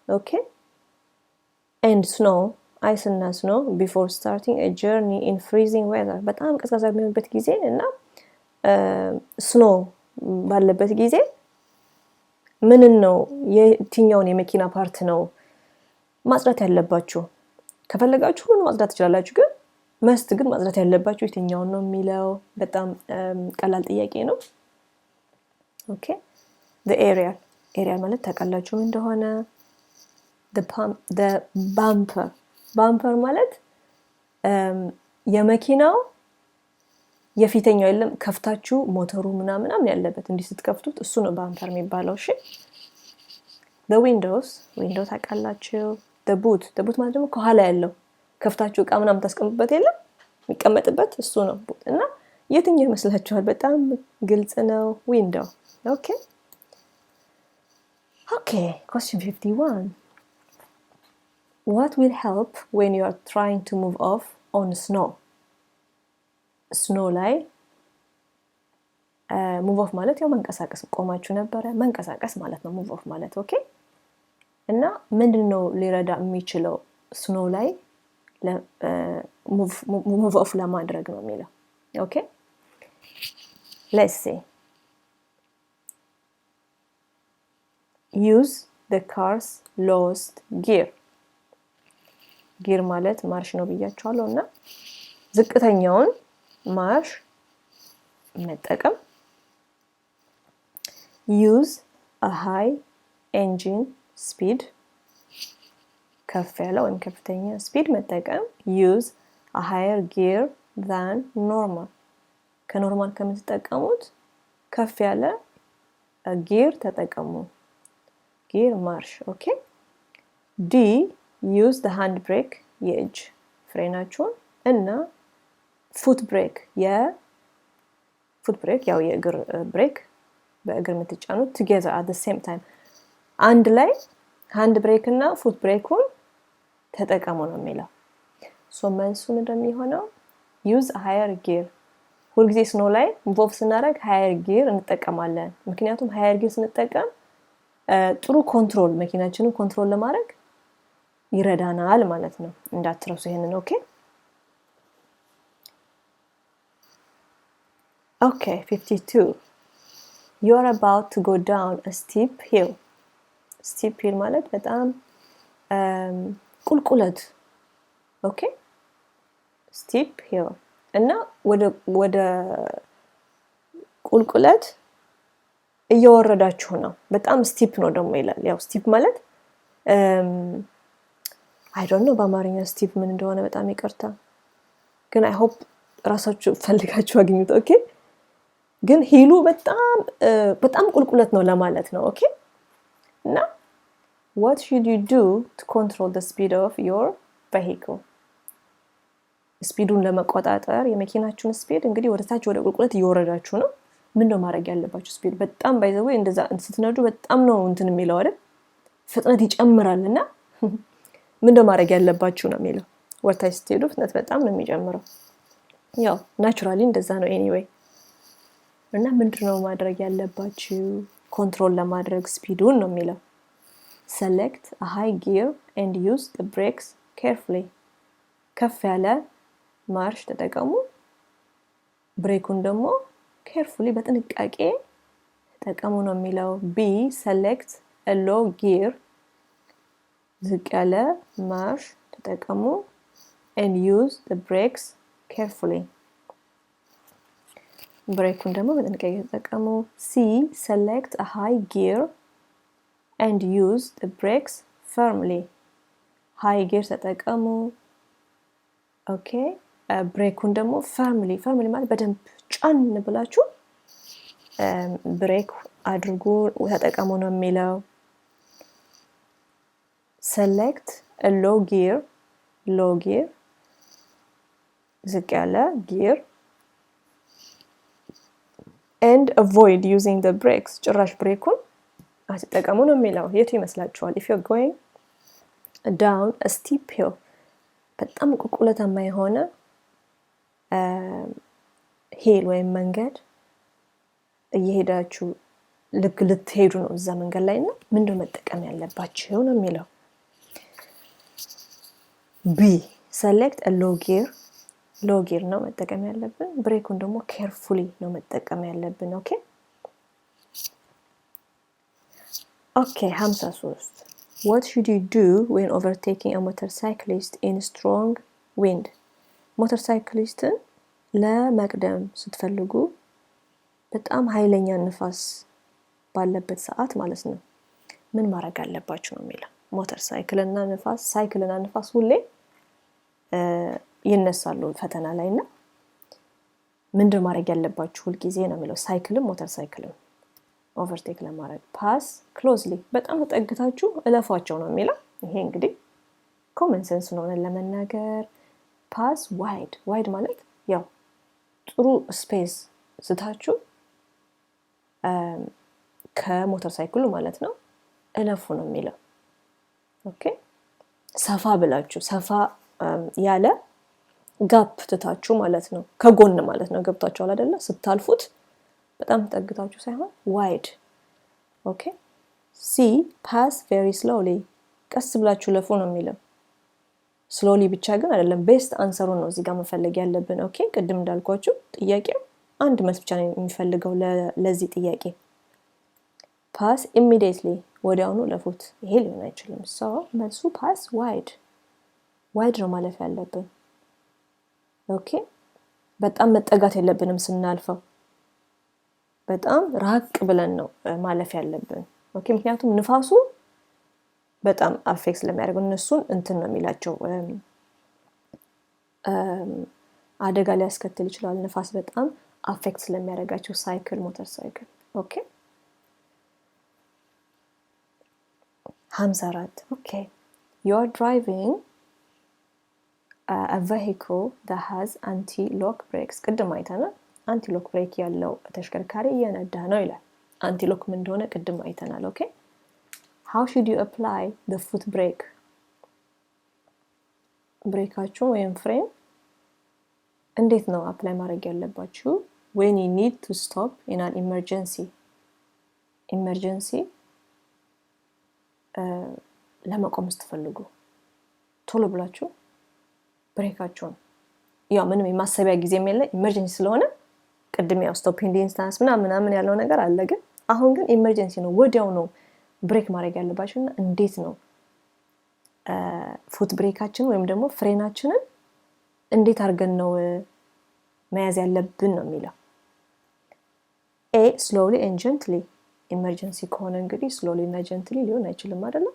okay and snow ice እና snow before starting a journey in freezing weather በጣም ቀዝቃዛ በሚሆንበት ጊዜ እና snow ባለበት ጊዜ ምን ነው የትኛውን የመኪና ፓርት ነው ማጽዳት ያለባችሁ? ከፈለጋችሁ ሁሉንም ማጽዳት ትችላላችሁ ግን መስት ግን ማጽዳት ያለባችሁ የትኛውን ነው የሚለው በጣም ቀላል ጥያቄ ነው። ኦኬ the area ማለት ታውቃላችሁ እንደሆነ the bumper ማለት የመኪናው የፊተኛው የለም ከፍታችሁ ሞተሩ ምናምን ያለበት እንዲህ ስትከፍቱት እሱ ነው ባምፐር የሚባለው። እሺ the window ታውቃላችሁ the boot ማለት ደግሞ ከኋላ ያለው ከፍታችሁ እቃ ምናምን ታስቀምጡበት የለም የሚቀመጥበት እሱ ነው boot እና የትኛው ይመስላችኋል? በጣም ግልጽ ነው window። okay question 51 What will help when you are trying to move off on snow ላይ move off ማለት ያው መንቀሳቀስ ቆማችሁ ነበር መንቀሳቀስ ማለት ነው move off ማለት ኦኬ እና ምንድነው ሊረዳ የሚችለው snow ላይ move off ለማድረግ ነው የሚለው ኦኬ let's see use the car's lowest gear ማለት ማርሽ ነው ብያችኋለሁና ዝቅተኛውን ማርሽ መጠቀም use a high engine speed ከፍ ያለ ወይም ከፍተኛ ስፒድ መጠቀም use a higher gear than normal ከኖርማል ከምትጠቀሙት ከፍ ያለ ጊር ተጠቀሙ ጊር ማርሽ ኦኬ D use the hand brake የእጅ ፍሬናችሁን እና foot brake ያው የእግር ብሬክ በእግር የምትጫኑት together at the same time አንድ ላይ hand brake እና foot brake-ን ተጠቀሙ ነው የሚለው ሶ መልሱን እንደሚሆነው use a higher gear ሁልጊዜ ስኖው ላይ move ስናደርግ higher gear እንጠቀማለን ምክንያቱም higher gear ስንጠቀም ጥሩ ኮንትሮል መኪናችንን ኮንትሮል ለማድረግ ይረዳናል ማለት ነው እንዳትረሱ ይሄንን ኦኬ 52 you're about to go down a steep hill ማለት በጣም ቁልቁለት ኦኬ steep hill እና ወደ ቁልቁለት እየወረዳችሁ ነው በጣም steep ነው ደግሞ ይላል ያው steep ማለት I don't know በአማርኛ steep ምን እንደሆነ በጣም ይቅርታ ግን I hope ራሳችሁ ፈልጋችሁ አግኙት ኦኬ ግን ሂሉ በጣም ቁልቁለት ነው ለማለት ነው ኦኬ እና what should you do to control the speed of your vehicle ስፒዱን ለመቆጣጠር የመኪናችሁን ስፒድ እንግዲህ ወደታች ወደ ቁልቁለት እየወረዳችሁ ነው ምንድነው ማድረግ ያለባችሁ ስፒድ በጣም ባይዘው እንደዛ ስትነዱ በጣም ነው እንትን የሚለው አይደል ፍጥነት ይጨምራልና ምንድነው ማድረግ ያለባችሁ ነው የሚለው ወደታች ስትሄዱ ፍጥነት በጣም ነው የሚጨምረው ያው ናቹራሊ እንደዛ ነው ኤኒዌይ እና ምንድነው ማድረግ ያለባችሁ ኮንትሮል ለማድረግ ስፒዱን ነው የሚለው select a high gear and use the brakes carefully ከፍ ያለ ማርሽ ተጠቀሙ ብሬኩን ደግሞ carefully በጥንቃቄ ተጠቀሙ ነው የሚለው B select a low gear ዝቅ ያለ ማርሽ ተጠቀሙ and use the brakes carefully ብሬኩን ደግሞ በጥንቃቄ ተጠቀሙ C select a high gear and use the brakes firmly high gear ተጠቀሙ ኦኬ ብሬኩን ደግሞ firmly ማለት በደንብ ጫን ብላችሁ ብሬክ አድርጉ ተጠቀሙ ነው የሚለው select a low gear ዝቅ ያለ gear and avoid using the brakes ጭራሽ ብሬኩን አትጠቀሙ ነው የሚለው የቱ ይመስላችኋል if you're going down a steep hill በጣም ቁልቁለታማ የሆነ ሂል ወይም መንገድ እየሄዳችሁ ልትሄዱ ነው እዛ መንገድ ላይ ነው ምንድነው መጠቀም ያለባችሁ ነው የሚለው B select a low gear ነው መጠቀም ያለብን ብሬኩን ደግሞ carefully ነው መጠቀም ያለብን ኦኬ 53 What should you do when overtaking a motorcyclist in strong wind? motorcyclisትን ለመቅደም ስትፈልጉ በጣም ኃይለኛ ንፋስ ባለበት ሰዓት ማለት ነው ምን ማድረግ አለባችሁ ነው የሚለው ሞተርሳይክልና ንፋስ ሁሌ ይነሳሉ ፈተና ላይና ምንድነው ማድረግ ያለባችሁ ሁሉ ጊዜ ነው የሚለው ሳይክልም ሞተርሳይክልም ኦቨርቴክ ለማድረግ ፓስ ክሎዝሊ በጣም ተጠግታችሁ እለፏቸው ነው የሚለው ይሄ እንግዲህ ኮመን ሴንስ ነው ለመናገር ፓስ ዋይድ ማለት ያው ጥሩ ስፔስ ስታችሁ ከሞተርሳይክሉ ማለት ነው እለፉ ነው የሚለው ኦኬ ሰፋ ብላችሁ ሰፋ ያለ ጋፕ ትታችሁ ማለት ነው ከጎን ማለት ነው ገብታችኋል አይደለ ስታልፉት በጣም ተጠግታችሁ ሳይሆን ዋይድ ኦኬ C pass very slowly ቀስ ብላችሁ ለፉ ነው የሚለው slowly ብቻ ግን አይደለም ቤስት አንሰሩ ነው እዚህ ጋር መፈለግ ያለብን ኦኬ ቅድም እንዳልኳችሁ ጥያቄው አንድ መልስ ብቻ ነው የሚፈልገው ለዚህ ጥያቄ pass immediately ወዲያውኑ ለፉት ይሄ ሊሆን አይችልም so መልሱ pass wide ነው ማለፍ ያለብን ኦኬ በጣም መጠጋት የለብንም ስናልፈው በጣም ራቅ ብለን ነው ማለፍ ያለብን ኦኬ ምክንያቱም ንፋሱ በጣም አፌክት ስለሚያደርገው እነሱን እንትን ነው የሚላቸው አደጋ ሊያስከትል ይችላል ንፋስ በጣም አፌክት ስለሚያደርጋቸው ሳይክል ሞተርሳይክል ኦኬ 54 okay you're driving a vehicle that has anti-lock brakes ቅድም አይተናል anti-lock brake ያለው ተሽከርካሪ እየነዳ ነው ይላል anti-lock ምን እንደሆነ ቅድም አይተናል ኦኬ how should you apply the foot brake ብሬካችሁ ወይም ፍሬን እንዴት ነው አፕላይ ማድረግ ያለባችሁ when you need to stop in an emergency ለመቆም ስትፈልጉ ቶሎ ብላችሁ ብሬካችሁን ያው ምንም የማሰቢያ ጊዜ የለም ኢመርጀንሲ ስለሆነ ቅድም ያው ስቶፕ ኢን ዲ ኢንስታንስ ምናምን ያለው ነገር አለ ግን አሁን ግን ኢመርጀንሲ ነው፣ ወዲያው ነው ብሬክ ማድረግ ያለባችሁና እንዴት ነው ፉት ብሬካችን ወይም ደግሞ ፍሬናችንን እንዴት አድርገን ነው መያዝ ያለብን ነው የሚለው። ኤ ስሎሊ ኤንድ ጀንትሊ። ኢመርጀንሲ ከሆነ እንግዲህ ስሎሊ እና ጀንትሊ ሊሆን አይችልም አይደለ?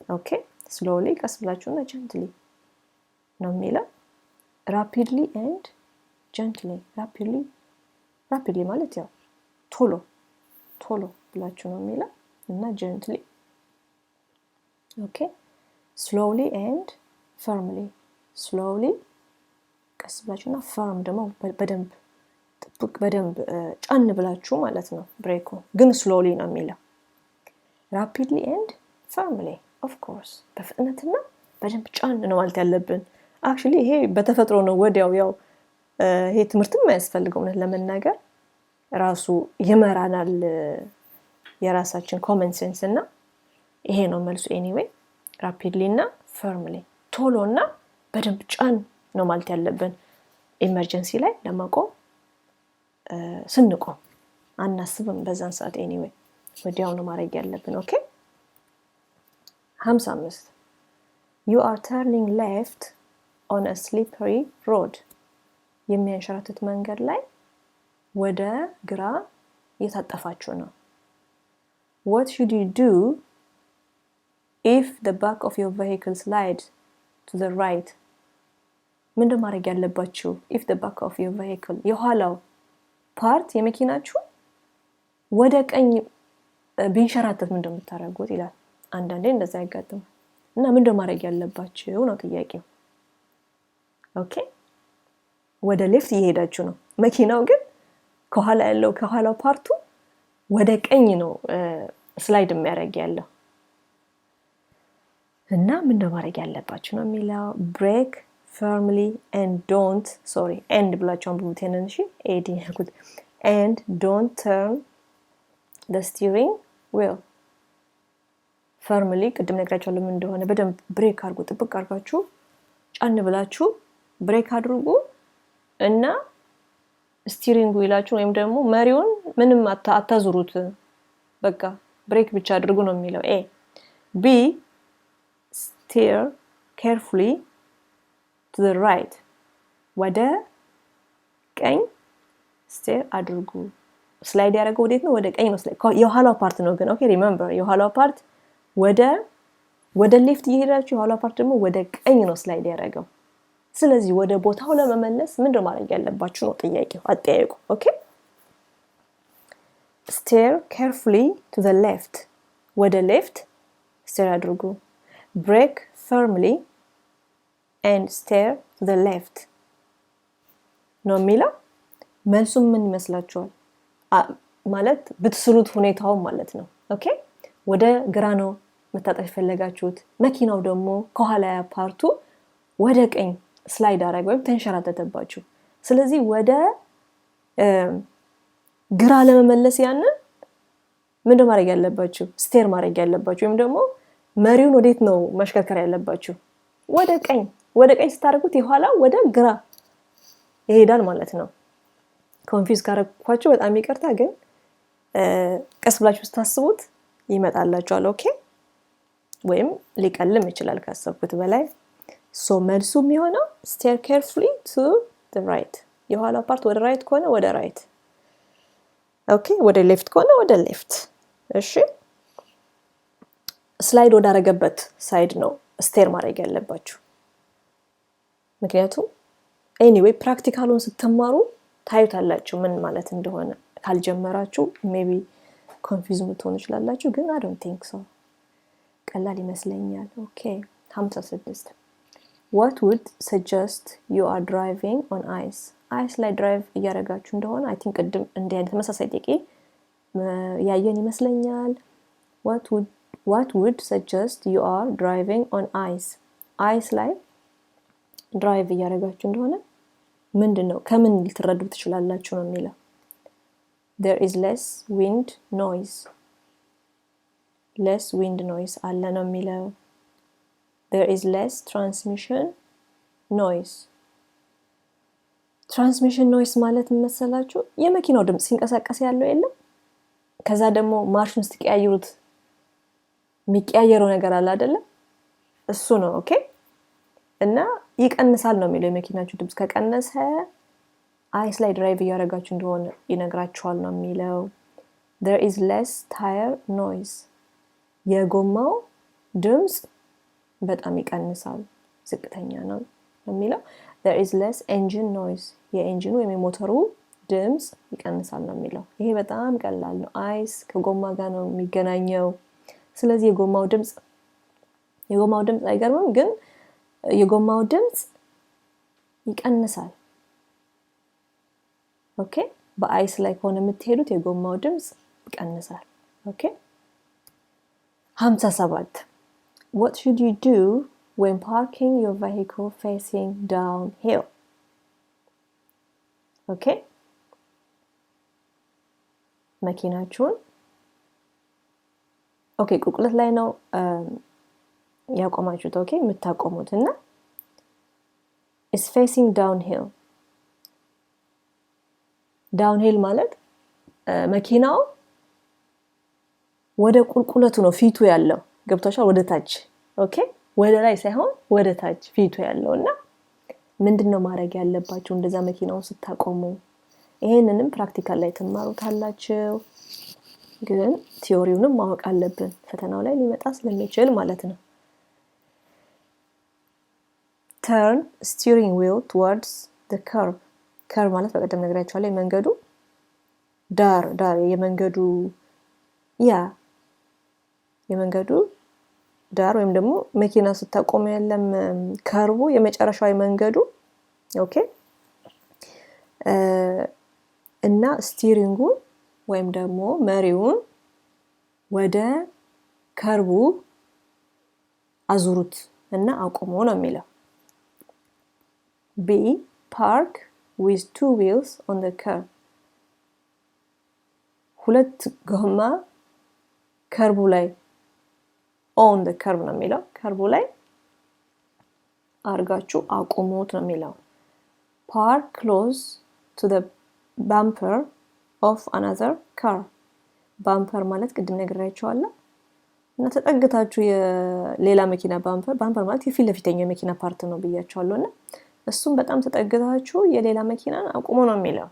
ኦኬ ስሎሊ ቀስ ብላችሁና ጀንትሊ ነው የሚለው። ራፒድሊ ኤንድ ጀንትሊ። ራፒድሊ ማለት ያው ቶሎ ብላችሁ ነው የሚለው እና ጀንትሊ። ኦኬ ስሎሊ ኤንድ ፈርምሊ። ስሎሊ ቀስ ብላችሁና ፈርም ደግሞ በደንብ ጥብቅ በደንብ ጫን ብላችሁ ማለት ነው። ብሬኩ ግን ስሎሊ ነው የሚለው። ራፒድሊ ኤንድ ፈርምሊ ኦፍ ኮርስ በፍጥነትና በደንብ ጫን ነው ማለት ያለብን። አክቹሊ ይሄ በተፈጥሮ ነው ወዲያው ያው ይሄ ትምህርትም የማያስፈልገው እውነት ለመናገር ራሱ ይመራናል የራሳችን ኮመን ሴንስ እና ይሄ ነው መልሱ። ኤኒዌይ ራፒድሊ እና ፈርምሊ ቶሎና በደንብ ጫን ነው ማለት ያለብን ኢመርጀንሲ ላይ ለመቆም ስንቆም አናስብም በዛን ሰዓት። ኤኒዌይ ወዲያው ነው ማድረግ ያለብን። ኦኬ 55 you are turning left on a slippery road። የሚያንሸራትት መንገድ ላይ ወደ ግራ እየታጠፋችሁ ነው። what should you do if the back of your vehicle slides to the right? ምንድን ማድረግ ያለባችሁ if the back of your vehicle የኋላው ፓርት የመኪናችሁ ወደ ቀኝ ቢንሸራተት ምንድን የምታደርጉት ይላል። አንዳንዴ እንደዛ ያጋጥማል እና ምንድን ማድረግ ያለባችሁ ነው ጥያቄው። ኦኬ ወደ ሌፍት እየሄዳችሁ ነው፣ መኪናው ግን ከኋላ ያለው ከኋላው ፓርቱ ወደ ቀኝ ነው ስላይድ የሚያደርግ ያለው እና ምንድን ማድረግ ያለባችሁ ነው የሚለው። ብሬክ firmly and don't end ብላችሁ አንብቡት ይሄንን። እሺ ኤዲ ያልኩት and don't turn the steering wheel firmly ቅድም ነግራችኋለሁ ምን እንደሆነ። በደንብ ብሬክ አድርጉ፣ ጥብቅ አድርጋችሁ ጫን ብላችሁ ብሬክ አድርጉ እና ስቲሪንግ ዊላችሁ ወይም ደግሞ መሪውን ምንም አታዙሩት፣ በቃ ብሬክ ብቻ አድርጉ ነው የሚለው። ኤ ቢ steer carefully to the right ወደ ቀኝ ስቴር አድርጉ። ስላይድ ያደረገው ወዴት ነው? ወደ ቀኝ ነው። የኋላው ፓርት ነው ግን ኦኬ ሪሜምበር የኋላው ፓርት ወደ ሌፍት እየሄዳችሁ የኋላው ፓርት ደግሞ ወደ ቀኝ ነው ስላይድ ያደረገው። ስለዚህ ወደ ቦታው ለመመለስ ምንድን ማድረግ ያለባችሁ ነው ጥያቄው፣ አጠያየቁ። ኦኬ steer carefully to the left ወደ ሌፍት ስቴር አድርጉ። brake firmly and steer to the left ነው የሚለው። መልሱም ምን ይመስላችኋል? ማለት ብትስሉት ሁኔታው ማለት ነው። ኦኬ ወደ ግራ ነው መታጠፍ የፈለጋችሁት፣ መኪናው ደግሞ ከኋላ ፓርቱ ወደ ቀኝ ስላይድ አደረገ ወይም ተንሸራተተባችሁ። ስለዚህ ወደ ግራ ለመመለስ ያንን ምንድን ማድረግ ያለባችሁ? ስቴር ማድረግ ያለባችሁ ወይም ደግሞ መሪውን ወዴት ነው ማሽከርከር ያለባችሁ? ወደ ቀኝ ስታደርጉት የኋላ ወደ ግራ ይሄዳል ማለት ነው። ኮንፊውዝ ካረኳችሁ በጣም ይቅርታ፣ ግን ቀስ ብላችሁ ስታስቡት ይመጣላችኋል። ኦኬ ወይም ሊቀልም ይችላል ካሰብኩት በላይ። ሶ መልሱ የሚሆነው steer carefully to the right የኋላው ፓርት ወደ ራይት ከሆነ ወደ ራይት፣ ኦኬ ወደ ሌፍት ከሆነ ወደ ሌፍት። እሺ ስላይድ ወዳረገበት ሳይድ ነው ስቴር ማድረግ ያለባችሁ። ምክንያቱም ኤኒዌይ ፕራክቲካሉን ስትማሩ ታዩታላችሁ ምን ማለት እንደሆነ። ካልጀመራችሁ ሜቢ ኮንፊውዝ ምትሆኑ ይችላላችሁ፣ ግን I don't think so ቀላል ይመስለኛል። ኦኬ 56 what would suggest you are driving on ice? ice ላይ ድራይቭ እያደረጋችሁ እንደሆነ I think ቅድም እንደ አይነት ተመሳሳይ ጥያቄ ያየን ይመስለኛል። what would suggest you are driving on ice? ice ላይ ድራይቭ እያደረጋችሁ እንደሆነ ምንድነው ከምን ልትረዱ ትችላላችሁ ነው የሚለው። there is less wind noise አለ ነው የሚለው። there is less transmission noise ማለት ምን መሰላችሁ? የመኪናው ድምጽ ሲንቀሳቀስ ያለው የለም ከዛ ደግሞ ማርሹን ስትቀያይሩት የሚቀያየረው ነገር አለ አይደለ? እሱ ነው። ኦኬ እና ይቀንሳል ነው የሚለው። የመኪናችሁ ድምጽ ከቀነሰ አይስ ላይ ድራይቭ እያደረጋችሁ እንደሆነ ይነግራችኋል ነው የሚለው። there is less tire noise የጎማው ድምጽ በጣም ይቀንሳል፣ ዝቅተኛ ነው የሚለው። there is less engine noise የኢንጂኑ ወይም የሞተሩ ድምጽ ይቀንሳል ነው የሚለው። ይሄ በጣም ቀላል ነው። አይስ ከጎማ ጋር ነው የሚገናኘው። ስለዚህ የጎማው ድምጽ አይገርምም? ግን የጎማው ድምጽ ይቀንሳል። ኦኬ በአይስ ላይ ከሆነ የምትሄዱት የጎማው ድምጽ ይቀንሳል። ኦኬ 57 What should you do when parking your vehicle facing downhill? ኦኬ መኪናችሁን ኦኬ ቁልቁለት ላይ ነው ያቆማችሁት። ኦኬ የምታቆሙት እና is facing downhill ማለት መኪናው ወደ ቁልቁለቱ ነው ፊቱ ያለው። ገብታችኋል? ወደ ታች። ኦኬ ወደ ላይ ሳይሆን ወደ ታች ፊቱ ያለውና ምንድነው ማድረግ ያለባችሁ እንደዛ መኪናውን ስታቆሙ? ይሄንንም ፕራክቲካል ላይ ትማሩታላችሁ። ግን ቲዮሪውንም ማወቅ አለብን ፈተናው ላይ ሊመጣ ስለሚችል ማለት ነው። turn steering wheel towards the curb ማለት በቀደም ነግራችኋለሁ የመንገዱ ዳር የመንገዱ ዳር ወይም ደግሞ መኪና ስታቆሙ ያለም ከርቡ የመጨረሻው የመንገዱ ኦኬ እና ስቲሪንጉ ወይም ደግሞ መሪውን ወደ ከርቡ አዙሩት እና አቆሙ ነው የሚለው። B park with two wheels on the curb ሁለት ጎማ ከርቡ ላይ on the curb ነው የሚለው። ከርቡ ላይ አርጋችሁ አቆሙት ነው የሚለው። park close to the bumper of another car bumper ማለት ቅድም ነግሬያችኋለሁ እና ተጠግታችሁ የሌላ መኪና bumper ማለት የፊት ለፊተኛው የመኪና ፓርት ነው ብያችኋለሁና እሱም በጣም ተጠግታችሁ የሌላ መኪናን አቁሙ ነው የሚለው።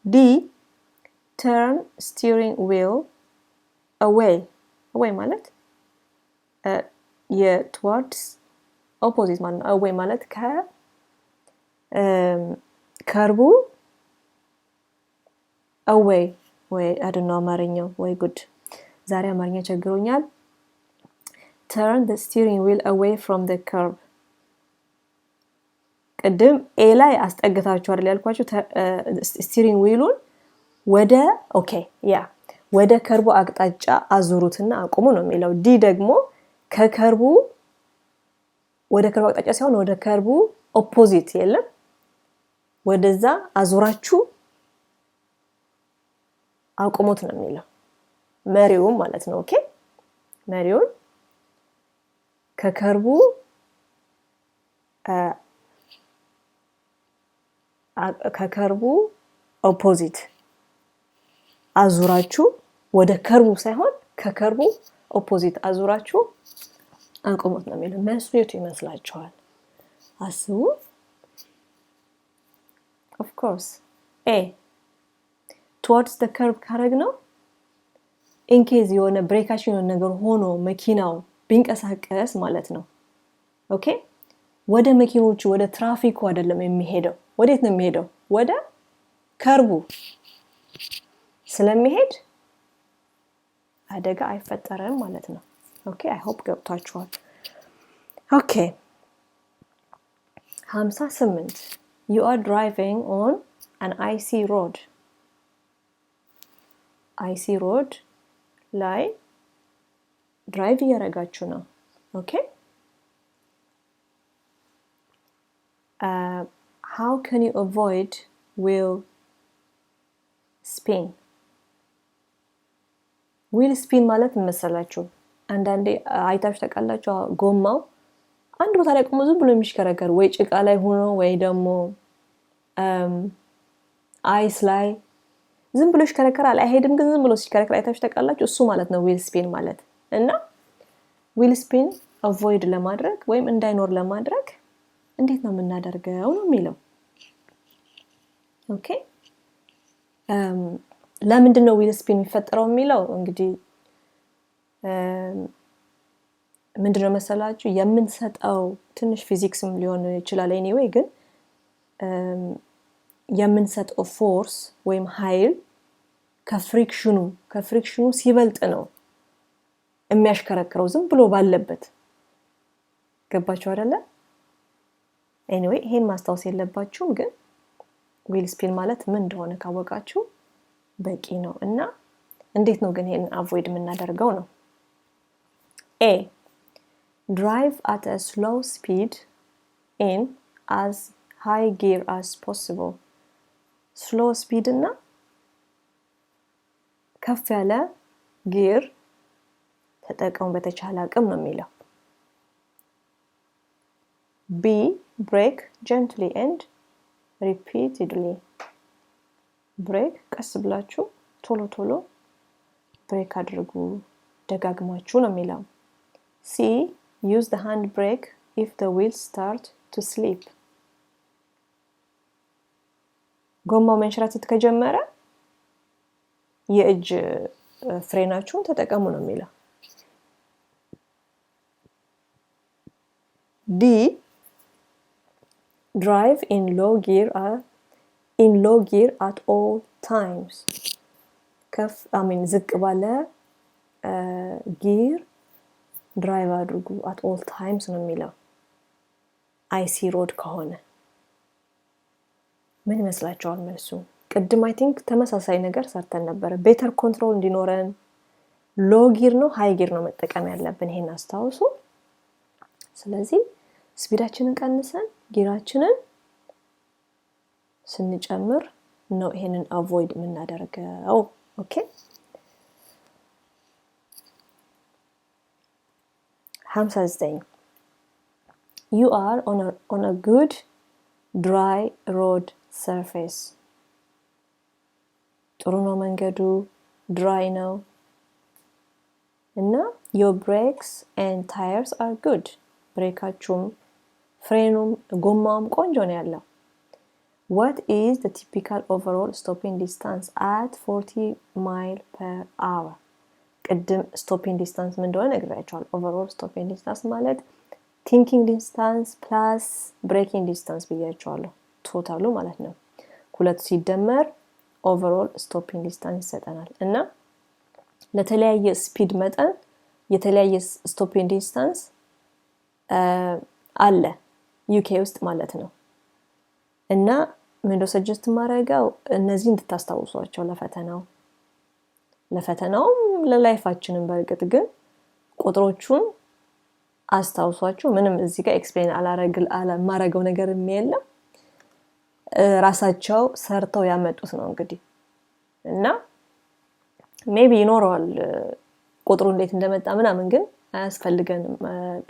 D turn steering wheel away ማለት towards opposite ማለት ነው። away ማለት ከርቡ away ወይ I don't know አማርኛው ወይ ጉድ ዛሬ አማርኛ ቸግሮኛል። turn the steering wheel away from the curb ቅድም ኤ ላይ አስጠግታችሁ አይደል ያልኳችሁ ስቲሪንግ ዊሉን ወደ ወደ ከርቡ አቅጣጫ አዙሩትና አቁሙ ነው የሚለው። ዲ ደግሞ ከከርቡ ወደ ከርቡ አቅጣጫ ሳይሆን ወደ ከርቡ ኦፖዚት የለም ወደዛ አዙራችሁ አቁሙት ነው የሚለው። መሪውን ማለት ነው። ኦኬ መሪውን ከከርቡ ኦፖዚት አዙራችሁ ወደ ከርቡ ሳይሆን ከከርቡ ኦፖዚት አዙራችሁ አቁሙት ነው የሚለው። መልሱ የቱ ይመስላችኋል? አስቡ። of course A towards the curb ካረግነው in case የሆነ ብሬካችን የሆነ ነገር ሆኖ መኪናው ቢንቀሳቀስ ማለት ነው። ኦኬ ወደ መኪኖቹ ወደ ትራፊኩ አይደለም የሚሄደው። ወዴት ነው የሚሄደው? ወደ ከርቡ ስለሚሄድ አደጋ አይፈጠርም ማለት ነው። ኦኬ I hope ገብታችኋል። ኦኬ 58 You are driving on an icy road. icy road ላይ ድራይቭ እያደረጋችሁ ነው። ኦኬ how can you avoid wheel spin? wheel spin ማለት ምን መሰላችሁ? አንዳንዴ አይታችሁ ታውቃላችሁ ጎማው አንድ ቦታ ላይ ቆሞ ዝም ብሎ የሚሽከረከር ወይ ጭቃ ላይ ሆኖ ወይ ደግሞ አይስ ላይ ዝም ብሎ ይሽከረከራል አይሄድም፣ ግን ዝም ብሎ ሲሽከረከር አይታችሁ ታውቃላችሁ? እሱ ማለት ነው ዊል ስፒን ማለት። እና ዊል ስፒን አቮይድ ለማድረግ ወይም እንዳይኖር ለማድረግ እንዴት ነው የምናደርገው ነው የሚለው። ኦኬ ለምንድን ነው ዊል ስፒን የሚፈጠረው የሚለው እንግዲህ ምንድነው መሰላችሁ የምንሰጠው ትንሽ ፊዚክስም ሊሆን ይችላል ኤኒዌይ፣ ግን የምንሰጠው ፎርስ ወይም ኃይል ከፍሪክሽኑ ሲበልጥ ነው የሚያሽከረክረው ዝም ብሎ ባለበት። ገባችሁ አይደለ? ኤኒዌይ ይሄን ማስታወስ የለባችሁም፣ ግን ዊል ስፒን ማለት ምን እንደሆነ ካወቃችሁ በቂ ነው። እና እንዴት ነው ግን ይሄን አቮይድ የምናደርገው ነው? A. Drive at a slow speed in as high gear as possible. slow speed እና ከፍ ያለ ጊር ተጠቀሙ በተቻለ አቅም ነው የሚለው። B. Brake gently and repeatedly. ብሬክ ቀስ ብላችሁ ቶሎ ቶሎ ብሬክ አድርጉ ደጋግማችሁ ነው የሚለው። C. Use the hand brake if the wheels start to slip. ጎማው መንሸራተት ከጀመረ የእጅ ፍሬናችሁን ተጠቀሙ ነው የሚለው። D. Drive in low gear at all times. ዝቅ ባለ ጊር ድራይቭ አድርጉ at all times ነው የሚለው። አይሲ ሮድ ከሆነ ምን ይመስላችኋል መልሱ? ቅድም አይ ቲንክ ተመሳሳይ ነገር ሰርተን ነበር። ቤተር ኮንትሮል እንዲኖረን ሎ ጊር ነው ሃይ ጊር ነው መጠቀም ያለብን፣ ይሄን አስታውሱ። ስለዚህ ስፒዳችንን ቀንሰን ጊራችንን ስንጨምር ነው ይሄንን አቮይድ የምናደርገው። ኦኬ 59 You are on a good dry road surface. ጥሩ ነው መንገዱ፣ dry ነው እና your brakes and tires are good. ብሬካችሁም ፍሬኑም ጎማውም ቆንጆ ነው ያለው። What is the typical overall stopping distance at 40 mile per hour? ቅድም stopping distance ምን እንደሆነ ነግሬያችኋለሁ። overall stopping distance ማለት thinking distance plus braking distance ብያችኋለሁ። ቶታሉ ማለት ነው። ሁለቱ ሲደመር overall stopping distance ይሰጠናል። እና ለተለያየ ስፒድ መጠን የተለያየ stopping distance አለ ዩኬ ውስጥ ማለት ነው። እና ምንድነው ሰጀስት ማድረገው እነዚህ እንድታስታውሷቸው ለፈተናውም ለላይፋችንም። በእርግጥ ግን ቁጥሮቹን አስታውሷቸው። ምንም እዚህ ጋር ኤክስፕሌን ማረገው ነገር የለም፣ ራሳቸው ሰርተው ያመጡት ነው እንግዲህ። እና ሜቢ ይኖረዋል ቁጥሩ እንዴት እንደመጣ ምናምን፣ ግን አያስፈልገንም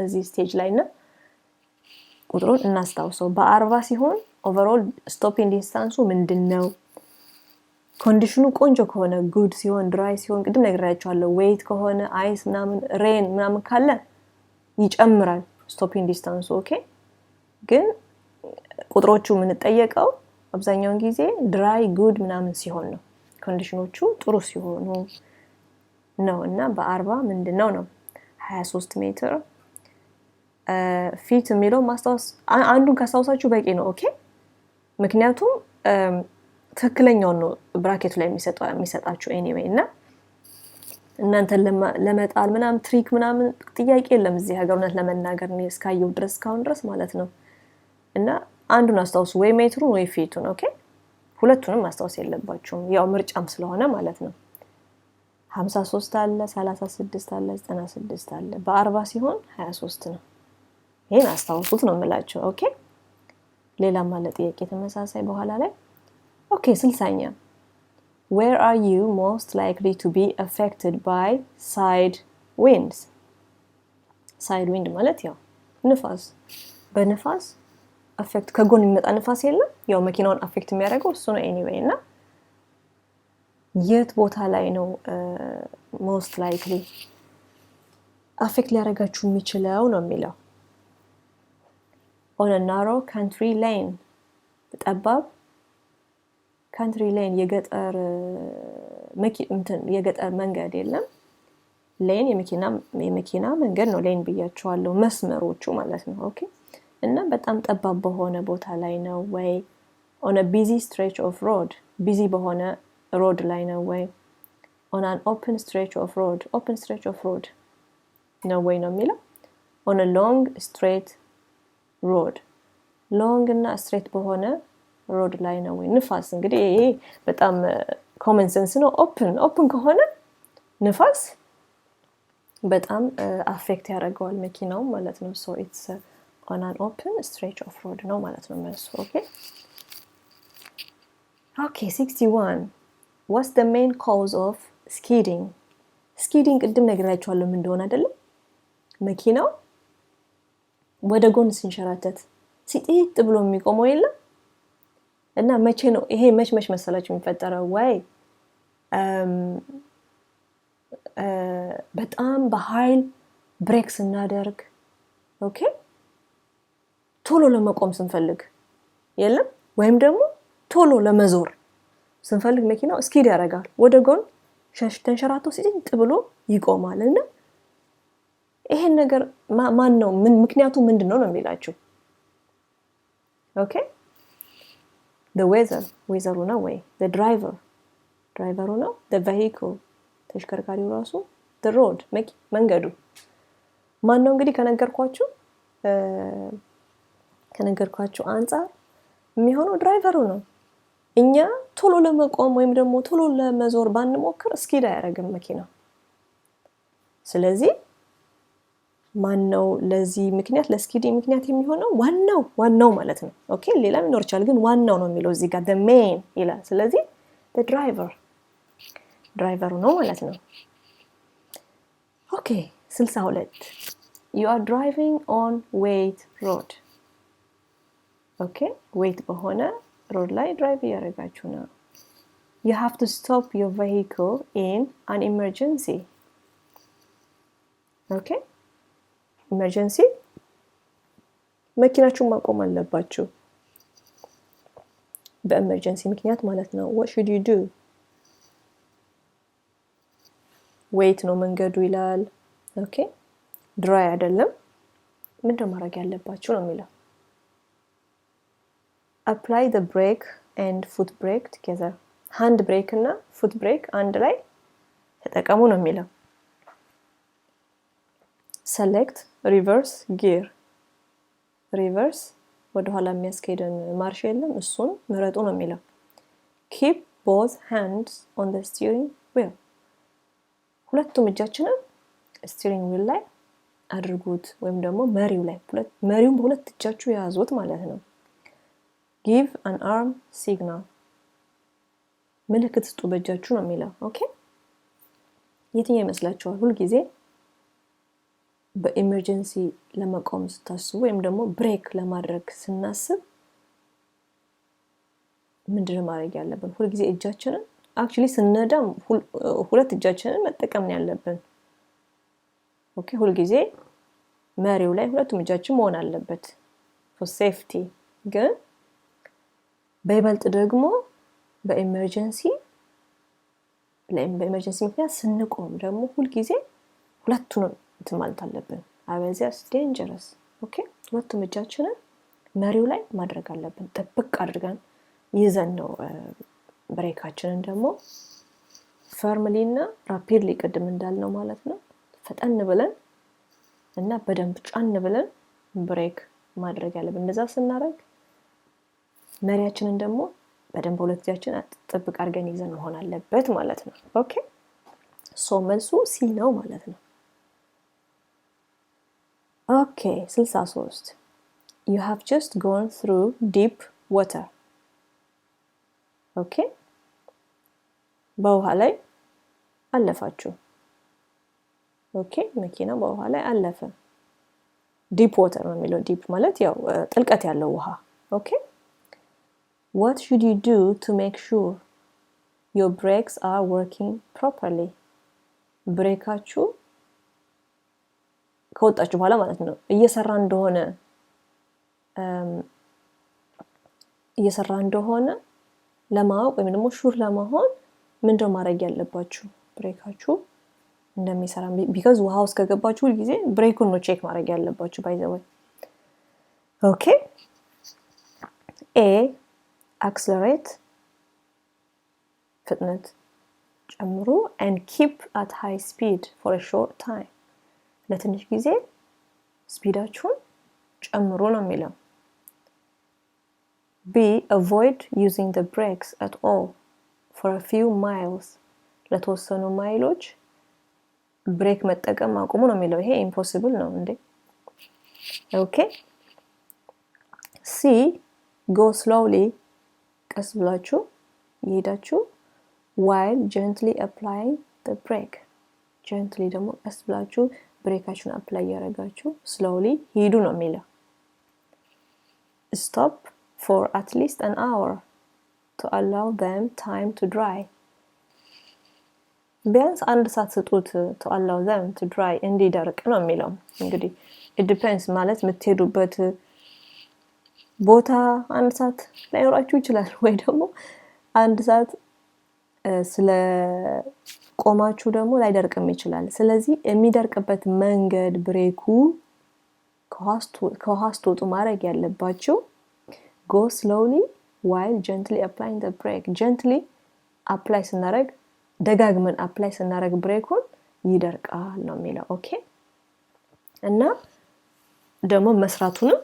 እዚህ ስቴጅ ላይ እና ቁጥሩን እናስታውሰው። በ40 ሲሆን ኦቨርኦል ስቶፒንግ ዲስታንሱ ምንድነው? ኮንዲሽኑ ቆንጆ ከሆነ ጉድ ሲሆን፣ ድራይ ሲሆን ቅድም ነግሬያችኋለሁ። ዌይት ከሆነ አይስ ምናምን ሬን ምናምን ካለ ይጨምራል ስቶፒንግ ዲስታንሱ። ኦኬ ግን ቁጥሮቹ የምንጠየቀው አብዛኛውን ጊዜ ድራይ ጉድ ምናምን ሲሆን ነው፣ ኮንዲሽኖቹ ጥሩ ሲሆኑ ነው። እና በ40 ምንድነው ነው 23 ሜትር ፊት የሚለው ማስታወስ አንዱን ካስታውሳችሁ በቂ ነው። ኦኬ ምክንያቱም ትክክለኛው ነው ብራኬት ላይ የሚሰጣችሁ ኤኒዌይ። እና እናንተን ለመጣል ምናምን ትሪክ ምናምን ጥያቄ የለም እዚህ ሀገርነት ለመናገር ነው እስካየው ድረስ ካሁን ድረስ ማለት ነው። እና አንዱን አስታውሱ፣ ወይ ሜትሩን ወይ ፊቱን። ኦኬ ሁለቱንም ማስታወስ የለባችሁም ያው ምርጫም ስለሆነ ማለት ነው። 53 አለ፣ 36 አለ፣ 96 አለ። በ40 ሲሆን 23 ነው። ይሄን አስታውሱት ነው የምላችሁ። ኦኬ ሌላ ማለት ጥያቄ ተመሳሳይ በኋላ ላይ። ኦኬ 60ኛ Where are you most likely to be affected by side winds? side wind ማለት ያው ንፋስ፣ በንፋስ አፌክት ከጎን የሚመጣ ንፋስ የለም፣ ያው መኪናውን አፌክት የሚያደርገው እሱ ነው ኤኒዌይ። እና የት ቦታ ላይ ነው most likely አፌክት ሊያደርጋችሁ የሚችለው ነው የሚለው። on a narrow country lane ጠባብ country lane የገጠር መንገድ የለም። ሌን የመኪና መንገድ ነው። ሌን ብያችኋለሁ፣ መስመሮቹ ማለት ነው። ኦኬ። እና በጣም ጠባብ በሆነ ቦታ ላይ ነው ወይ? on a busy stretch of road busy በሆነ road ላይ ነው ወይ? on an open stretch of road ነው ወይ ነው የሚለው። on a long straight road long እና straight በሆነ road ላይ ነው ወይ? ንፋስ እንግዲህ ይሄ በጣም common sense ነው። open ከሆነ ንፋስ በጣም አፌክት ያደርገዋል መኪናው ማለት ነው። so it's on an open stretch of road ነው ማለት ነው መልሱ። okay 61 what's the main cause of skidding ቅድም ነግራችኋለሁ ምን እንደሆነ አይደለም። መኪናው ወደ ጎን ሲንሸራተት ሲጥጥ ብሎ የሚቆመው የለም እና መቼ ነው ይሄ መች መሰላችሁ የሚፈጠረው? ወይ በጣም በኃይል ብሬክ ስናደርግ ኦኬ ቶሎ ለመቆም ስንፈልግ የለም፣ ወይም ደግሞ ቶሎ ለመዞር ስንፈልግ መኪናው ስኪድ ያደርጋል፣ ወደ ጎን ተንሸራቶ ሲጥጥ ብሎ ይቆማል። እና ይሄን ነገር ማን ነው ምክንያቱ ምንድነው ነው የሚላችሁ? ኦኬ the weather ነው ወይ the driver ነው the vehicle ተሽከርካሪው ራሱ the road መንገዱ ማን ነው? እንግዲህ ከነገርኳችሁ አንፃር የሚሆነው ድራይቨሩ ነው። እኛ ቶሎ ለመቆም ወይም ደግሞ ቶሎ ለመዞር ባንሞክር ስኪድ አያደርግም መኪናው። ስለዚህ ማን ነው ለዚህ ምክንያት ለስኪድ ምክንያት የሚሆነው? ዋናው ማለት ነው። ኦኬ ሌላ ሊኖር ይችላል፣ ግን ዋናው ነው የሚለው እዚህ ጋር the main ይላል። ስለዚህ the ድራይቨሩ ነው ማለት ነው። ኦኬ 62 you are driving on wet road ኦኬ wet በሆነ ሮድ ላይ ድራይቭ ያደርጋችሁ ነው። you have to stop your vehicle in an emergency ኦኬ ኢመርጀንሲ መኪናችሁን ማቆም አለባችሁ በኢመርጀንሲ ምክንያት ማለት ነው። what should you do? wait ነው መንገዱ ይላል። ኦኬ ድራይ አይደለም። ምንድነው ማድረግ ያለባችሁ ነው የሚለው። apply the brake and foot brake together hand brake እና foot brake አንድ ላይ ተጠቀሙ ነው የሚለው። select reverse gear reverse ወደ ኋላ የሚያስኬደን ማርሽ የለም፣ እሱን ምረጡ ነው የሚለው። keep both hands on the steering wheel ሁለቱም እጃችንን ስቲሪንግ ዊል ላይ አድርጉት ወይም ደግሞ መሪውን በሁለት እጃችሁ ያዙት ማለት ነው። give an arm signal ምልክት ስጡ በእጃችሁ ነው የሚለው። ኦኬ የትኛው ይመስላችኋል? ሁሉ ጊዜ በኢመርጀንሲ ለመቆም ስታስቡ ወይም ደግሞ ብሬክ ለማድረግ ስናስብ ምንድነው ማድረግ ያለብን? ሁሉ ጊዜ እጃችንን actually ስንነዳም ሁለት እጃችንን መጠቀም ነው ያለብን። ኦኬ ሁሉ ጊዜ መሪው ላይ ሁለቱም እጃችን መሆን አለበት for safety። ግን በይበልጥ ደግሞ በኢመርጀንሲ ምክንያት ስንቆም ደግሞ ሁሉ ጊዜ ሁለቱንም ማለት አለብን። አበዚያስ ዴንጀረስ። ኦኬ ሁለቱም እጃችንን መሪው ላይ ማድረግ አለብን። ጥብቅ አድርገን ይዘን ነው ብሬካችንን ደግሞ ፈርምሊ እና ራፒድሊ ቅድም እንዳልነው ማለት ነው ፈጠን ብለን እና በደንብ ጫን ብለን ብሬክ ማድረግ ያለብን። እንደዛ ስናደርግ መሪያችንን ደግሞ በደንብ ሁለት እጃችን ጥብቅ አድርገን ይዘን መሆን አለበት ማለት ነው። ኦኬ ሶ መልሱ ሲ ነው ማለት ነው። ኦኬ 63 you have just gone through deep water ኦኬ በውሃ ላይ አለፋችሁ። ኦኬ መኪና በውሃ ላይ አለፈ። ዲፕ ዋተር ነው የሚለው። ዲፕ ማለት ያው ጥልቀት ያለው ውሃ። ኦኬ what should you do to make sure your brakes are working properly ብሬካችሁ ከወጣችሁ በኋላ ማለት ነው እየሰራ እንደሆነ ለማወቅ ወይም ደግሞ ሹር ለመሆን ምንድነው ማድረግ ያለባችሁ ብሬካችሁ እንደሚሰራ because ውሃ ውስጥ ከገባችሁ ሁሉ ጊዜ ብሬኩን ነው ቼክ ማድረግ ያለባችሁ by the way okay A accelerate ፍጥነት ጨምሩ and keep at high speed for a short time ለትንሽ ጊዜ ስፒዳችሁን ጨምሩ ነው የሚለው B avoid using the brakes at all for a few miles ለተወሰኑ ማይሎች ብሬክ መጠቀም አቁሙ ነው የሚለው ይሄ impossible ነው እንዴ okay C go slowly ቀስ ብላችሁ ይሄዳችሁ while gently applying the brake gently ደግሞ ቀስ ብላችሁ ብሬካችሁን apply ያረጋችሁ slowly ሂዱ ነው የሚለው stop for at least an hour to allow them time to dry ቢያንስ አንድ ሰዓት ስጡት to allow them to dry እንዲደርቅ ነው የሚለው እንግዲህ it depends ማለት የምትሄዱበት ቦታ አንድ ሰዓት ላይኖራችሁ ይችላል ወይ ደግሞ አንድ ሰዓት ስለ ቆማችሁ ደግሞ ላይደርቅም ይችላል ስለዚህ የሚደርቅበት መንገድ ብሬኩ ከሆስቶቱ ማድረግ ያለባችሁ go slowly while gently applying the brake gently apply ስናረግ ደጋግመን apply ስናረግ ብሬኩን ይደርቃል ነው የሚለው ኦኬ እና ደግሞ መስራቱንም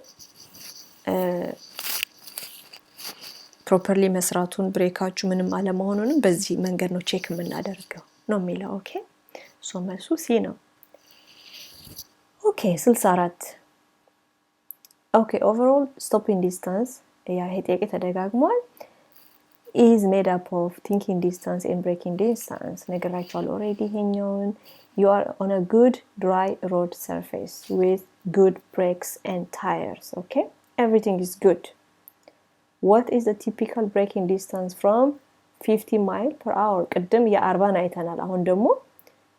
ፕሮፐርሊ መስራቱን ብሬካችሁ ምንም አለመሆኑንም በዚህ መንገድ ነው ቼክ የምናደርገው ነው የሚለው ኦኬ ሶ መልሱ ሲ ነው ኦኬ 64 ኦኬ overall stopping distance ያ ይሄ ጥያቄ ተደጋግሟል is made up of thinking distance and braking distance ነገራችኋል already ይሄኛውን you are on a good dry road surface with good brakes and tires okay everything is good what is the typical braking distance from 50 mile per hour ቅድም የ40 አይተናል አሁን ደግሞ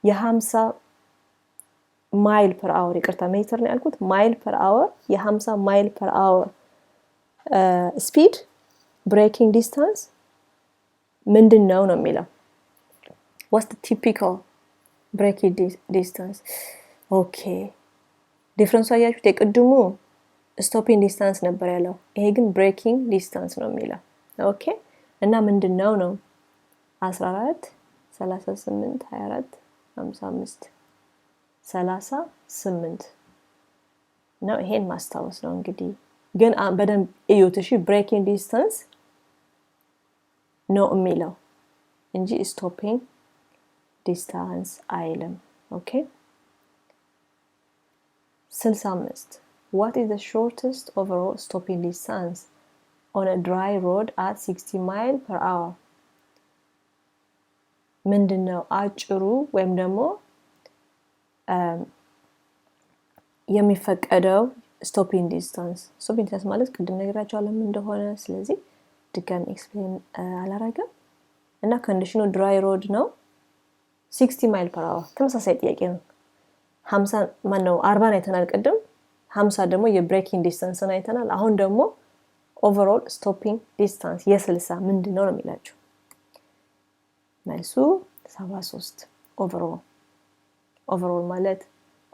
የ50 ማይል per hour ይቅርታ ሜትር ነው ያልኩት ማይል per hour የ50 ማይል per hour speed braking distance ምንድነው ነው የሚለው what's the typical braking distance okay ዲፈረንሱ አያችሁት የቅድሙ stopping distance ነበር ያለው ይሄ ግን braking distance ነው የሚለው ኦኬ እና ምንድነው ነው 14 38 24 55 38 ነው ይሄን ማስታወስ ነው እንግዲህ ግን በደንብ እዩት እሺ braking distance ነው የሚለው እንጂ stopping distance አይልም ኦኬ 65 What is the shortest overall stopping distance on a dry road at 60 miles per hour? ምንድነው አጭሩ ወይም ደግሞ የሚፈቀደው stopping distance ማለት ቅድም ነግራችኋለሁ ምን እንደሆነ ስለዚህ ድጋሚ ኤክስፕሌን አላረገም እና ኮንዲሽኑ dry road ነው 60 miles per hour ተመሳሳይ ጥያቄ ነው 50 ማነው 40 አይተናል ቅድም 50 ደግሞ የብሬኪንግ ዲስታንስ ነው አይተናል አሁን ደግሞ ኦቨርኦል ስቶፒንግ ዲስታንስ የ60 ምንድነው ነው የሚላችሁ መልሱ 73 ኦቨርኦል ማለት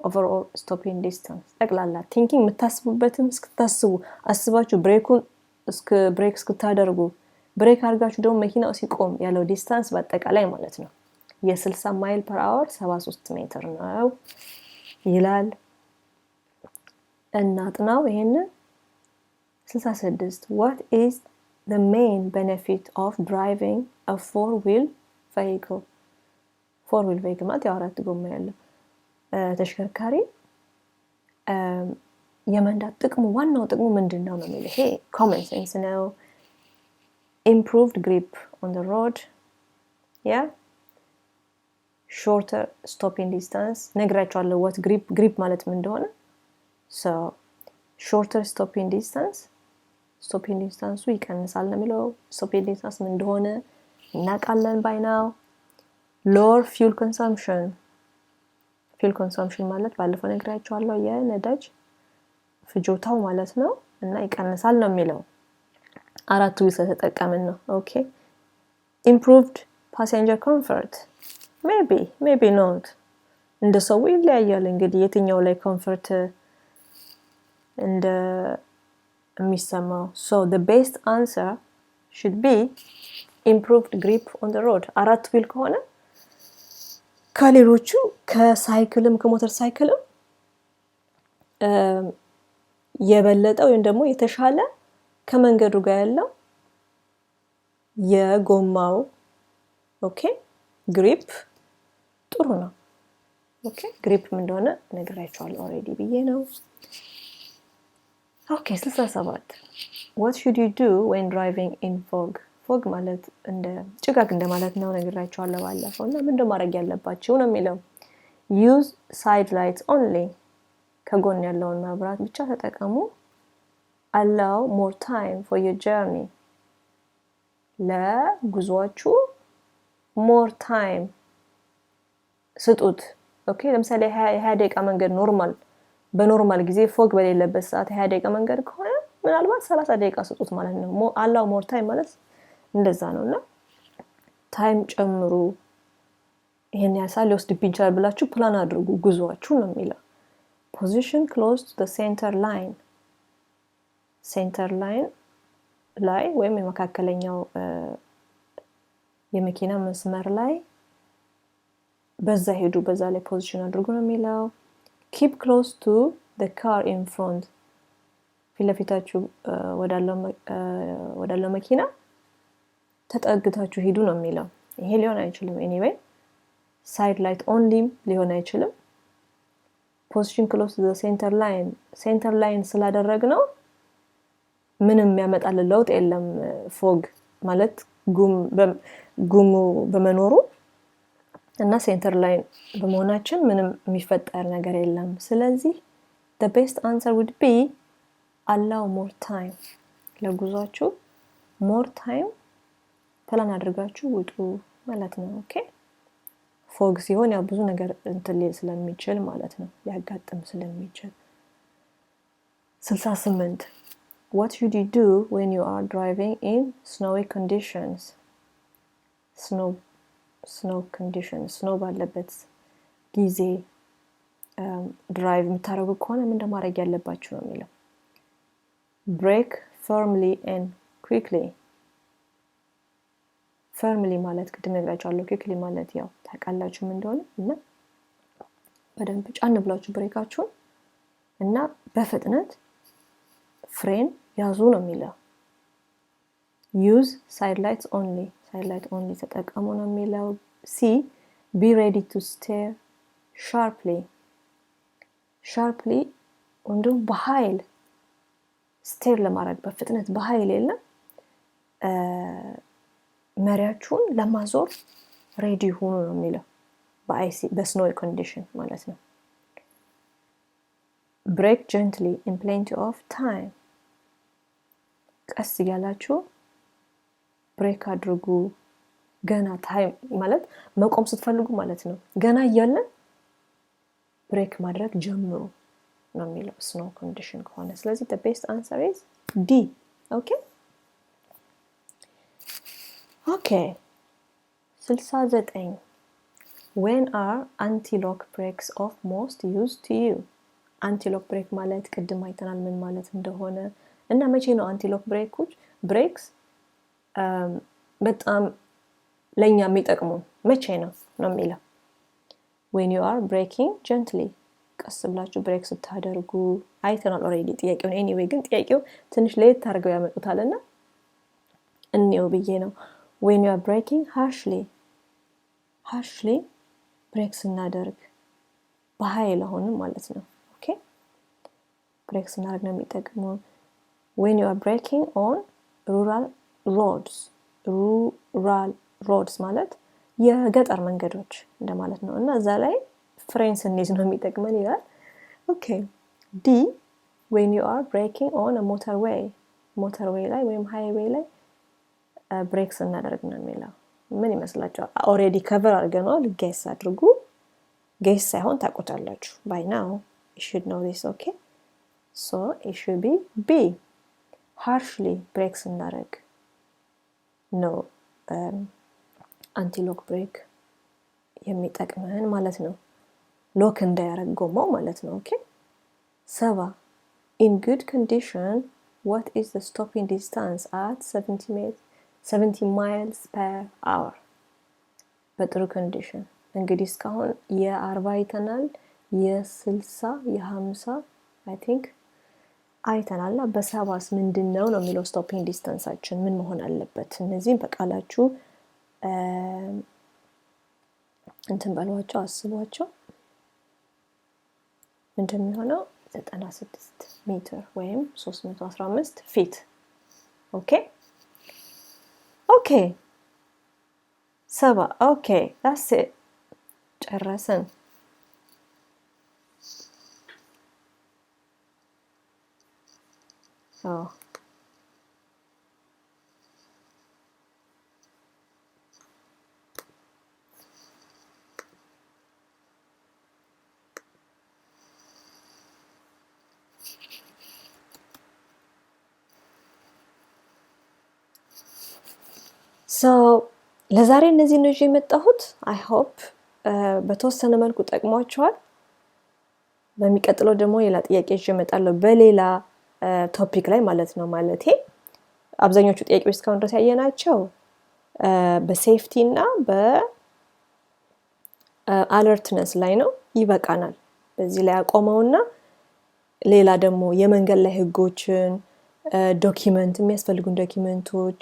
ኦቨርኦል ስቶፒንግ ዲስታንስ ጠቅላላ ቲንኪንግ የምታስቡበትም እስክታስቡ አስባችሁ ብሬክ እስክታደርጉ ብሬክ አድርጋችሁ ደግሞ መኪናው ሲቆም ያለው ዲስታንስ በአጠቃላይ ማለት ነው የ60 ማይል per hour 73 ሜትር ነው ይላል እናጥናው ይሄን 66 What is the main benefit of driving a four-wheel vehicle ማለት ያው አራት ጎማ ያለው ተሽከርካሪ የመንዳት ጥቅሙ ዋናው ጥቅሙ ምንድነው ነው የሚለው ይሄ common sense ነው improved grip on the road yeah shorter stopping distance ነግራችኋለሁ what grip ማለት ምን እንደሆነ so shorter stopping distance ይቀንሳል ነው የሚለው stopping distance ምን እንደሆነ እናውቃለን by now። lower fuel consumption ማለት ባለፈው ነግሬያችኋለሁ የነዳጅ ፍጆታው ማለት ነው እና ይቀንሳል ነው የሚለው አራቱ ስለተጠቀምን ነው። ኦኬ improved passenger comfort maybe not እንደ ሰው ይለያያል እንግዲህ የትኛው ላይ ኮምፎርት እንደ የሚሰማው። so the best answer should be improved grip on the road። አራት ዊል ከሆነ ከሌሎቹ ከሳይክልም ከሞተር ሳይክልም የበለጠ ወይም ደግሞ የተሻለ ከመንገዱ ጋር ያለው የጎማው ኦኬ ግሪፕ ጥሩ ነው። ኦኬ ግሪፕ ምን እንደሆነ ነግራችኋለሁ ኦሬዲ ብዬ ነው። ኦኬ 67 what should you do when driving in fog? fog ማለት እንደ ጭጋግ እንደማለት ነው ነግራችኋለሁ ባለፈው እና ምን እንደማድረግ ያለባችሁ ነው የሚለው use side lights only ከጎን ያለውን መብራት ብቻ ተጠቀሙ። allow more time for your journey ለጉዟችሁ more time ስጡት። ኦኬ ለምሳሌ 20 ደቂቃ መንገድ በኖርማል ጊዜ ፎግ በሌለበት ሰዓት 20 ደቂቃ መንገድ ከሆነ ምናልባት 30 ደቂቃ ስጡት ማለት ነው። allow more time ማለት እንደዛ ነውና ታይም ጨምሩ። ይሄን ያሳል ሊወስድብኝ ይችላል ብላችሁ ፕላን አድርጉ ጉዟችሁ ነው የሚለው position close to the center line ላይ ወይም የመካከለኛው የመኪና መስመር ላይ በዛ ሄዱ በዛ ላይ ፖዚሽን አድርጉ ነው የሚለው keep close to the car in front ፊትለፊታችሁ ወዳለው መኪና ተጠግታችሁ ሄዱ ነው የሚለው ይሄ ሊሆን አይችልም anyway side light only ሊሆን አይችልም position close to the center line ስላደረግነው ምንም ያመጣል ለውጥ የለም ፎግ ማለት ጉሙ በመኖሩ እና ሴንተር ላይን በመሆናችን ምንም የሚፈጠር ነገር የለም። ስለዚህ the best answer would be allow more time ለጉዟችሁ more time ፕላን አድርጋችሁ ውጡ ማለት ነው። ኦኬ ፎግ ሲሆን ያው ብዙ ነገር እንትን ስለሚችል ማለት ነው ያጋጥም ስለሚችል 68 what should you do when you are driving in snowy conditions? snow ባለበት ጊዜ ድራይቭ የምታደርጉ ከሆነ ምን እንደማድረግ ያለባችሁ ነው የሚለው brake firmly and quickly firmly ማለት ቅድም ነግራችኋለሁ quickly ማለት ያው ታውቃላችሁ ምን እንደሆነ እና በደንብ ጫን ብላችሁ ብሬካችሁን እና በፍጥነት ፍሬን ያዙ ነው የሚለው use side lights only ተጠቀሙ ነው የሚለው C be ready to steer sharply እንዲሁም በኃይል ስቴር ለማድረግ በፍጥነት በኃይል የለም መሪያችሁን ለማዞር ሬዲ ሆኑ ነው የሚለው በስኖው ኮንዲሽን ማለት ነው brake gently in plenty of time ቀስ ያላችሁ ብሬክ አድርጉ ገና ታይም ማለት መቆም ስትፈልጉ ማለት ነው ገና እያለን ብሬክ ማድረግ ጀምሩ ነው የሚለው ስኖው ኮንዲሽን ከሆነ ስለዚህ the best answer is D okay 69 when are anti-lock brakes of most used to you anti-lock brake ማለት ቅድም አይተናል ምን ማለት እንደሆነ እና መቼ ነው አንቲሎክ ብሬክስ በጣም ለኛ የሚጠቅሙ መቼ ነው የሚለው when you are braking gently ቀስ ብላችሁ ብሬክ ስታደርጉ አይተናል ኦሬዲ ጥያቄውን anyway ግን ጥያቄው ትንሽ ለየት አድርገው ያመጡታልና እንየው ብዬ ነው when you are braking harshly ብሬክ ስናደርግ በኃይል ሆነ ማለት ነው ኦኬ ብሬክ ስናደርግ ነው የሚጠቅመው when you are braking on rural roads ማለት የገጠር መንገዶች እንደማለት ነው እና እዛ ላይ ፍሬን ስንይዝ ነው የሚጠቅመን ይላል ኦኬ D when you are braking on a motorway ላይ ወይም highway ላይ ብሬክ ስናደርግ ነው የሚለው ምን ይመስላችኋል? ኦልሬዲ ከቨር አድርገናል። ጌስ አድርጉ። ጌስ ሳይሆን ታውቁታላችሁ። by now you should know this. okay, so it should be B. harshly ብሬክ ስናደርግ ነው አንቲ ሎክ ብሬክ የሚጠቅመን ማለት ነው። ሎክ እንዳያረግ ጎማው ማለት ነው። ኦኬ 7 in good condition what is the stopping distance at 70 miles per hour? በጥሩ ኮንዲሽን እንግዲህ እስካሁን የ40 አይተናል፣ የ60 የ50 I think አይተናልና በ7ስ ምንድነው ነው የሚለው ስቶፒንግ ዲስታንሳችን ምን መሆን አለበት? እነዚህን በቃላችሁ እንትን በሏቸው፣ አስቧቸው። እንደሚሆነው 96 ሜትር ወይም 315 ፊት። ኦኬ ኦኬ 7 ኦኬ that's it ጨረስን። ለዛሬ እነዚህ ነው የመጣሁት። አይ ሆፕ በተወሰነ መልኩ ጠቅሟችኋል። በሚቀጥለው ደግሞ ሌላ ጥያቄ ይዤ እመጣለሁ በሌላ ቶፒክ ላይ ማለት ነው። ማለቴ አብዛኞቹ ጥያቄዎች እስካሁን ድረስ ያየናቸው በሴፍቲ እና በአለርትነስ ላይ ነው። ይበቃናል። በዚህ ላይ አቆመውና ሌላ ደግሞ የመንገድ ላይ ህጎችን ዶክመንት የሚያስፈልጉን ዶክመንቶች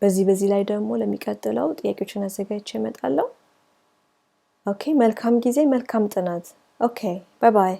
በዚህ ላይ ደግሞ ለሚቀጥለው ጥያቄዎችን አዘጋጅቼ እመጣለሁ። ኦኬ መልካም ጊዜ፣ መልካም ጥናት። ኦኬ ባይ ባይ።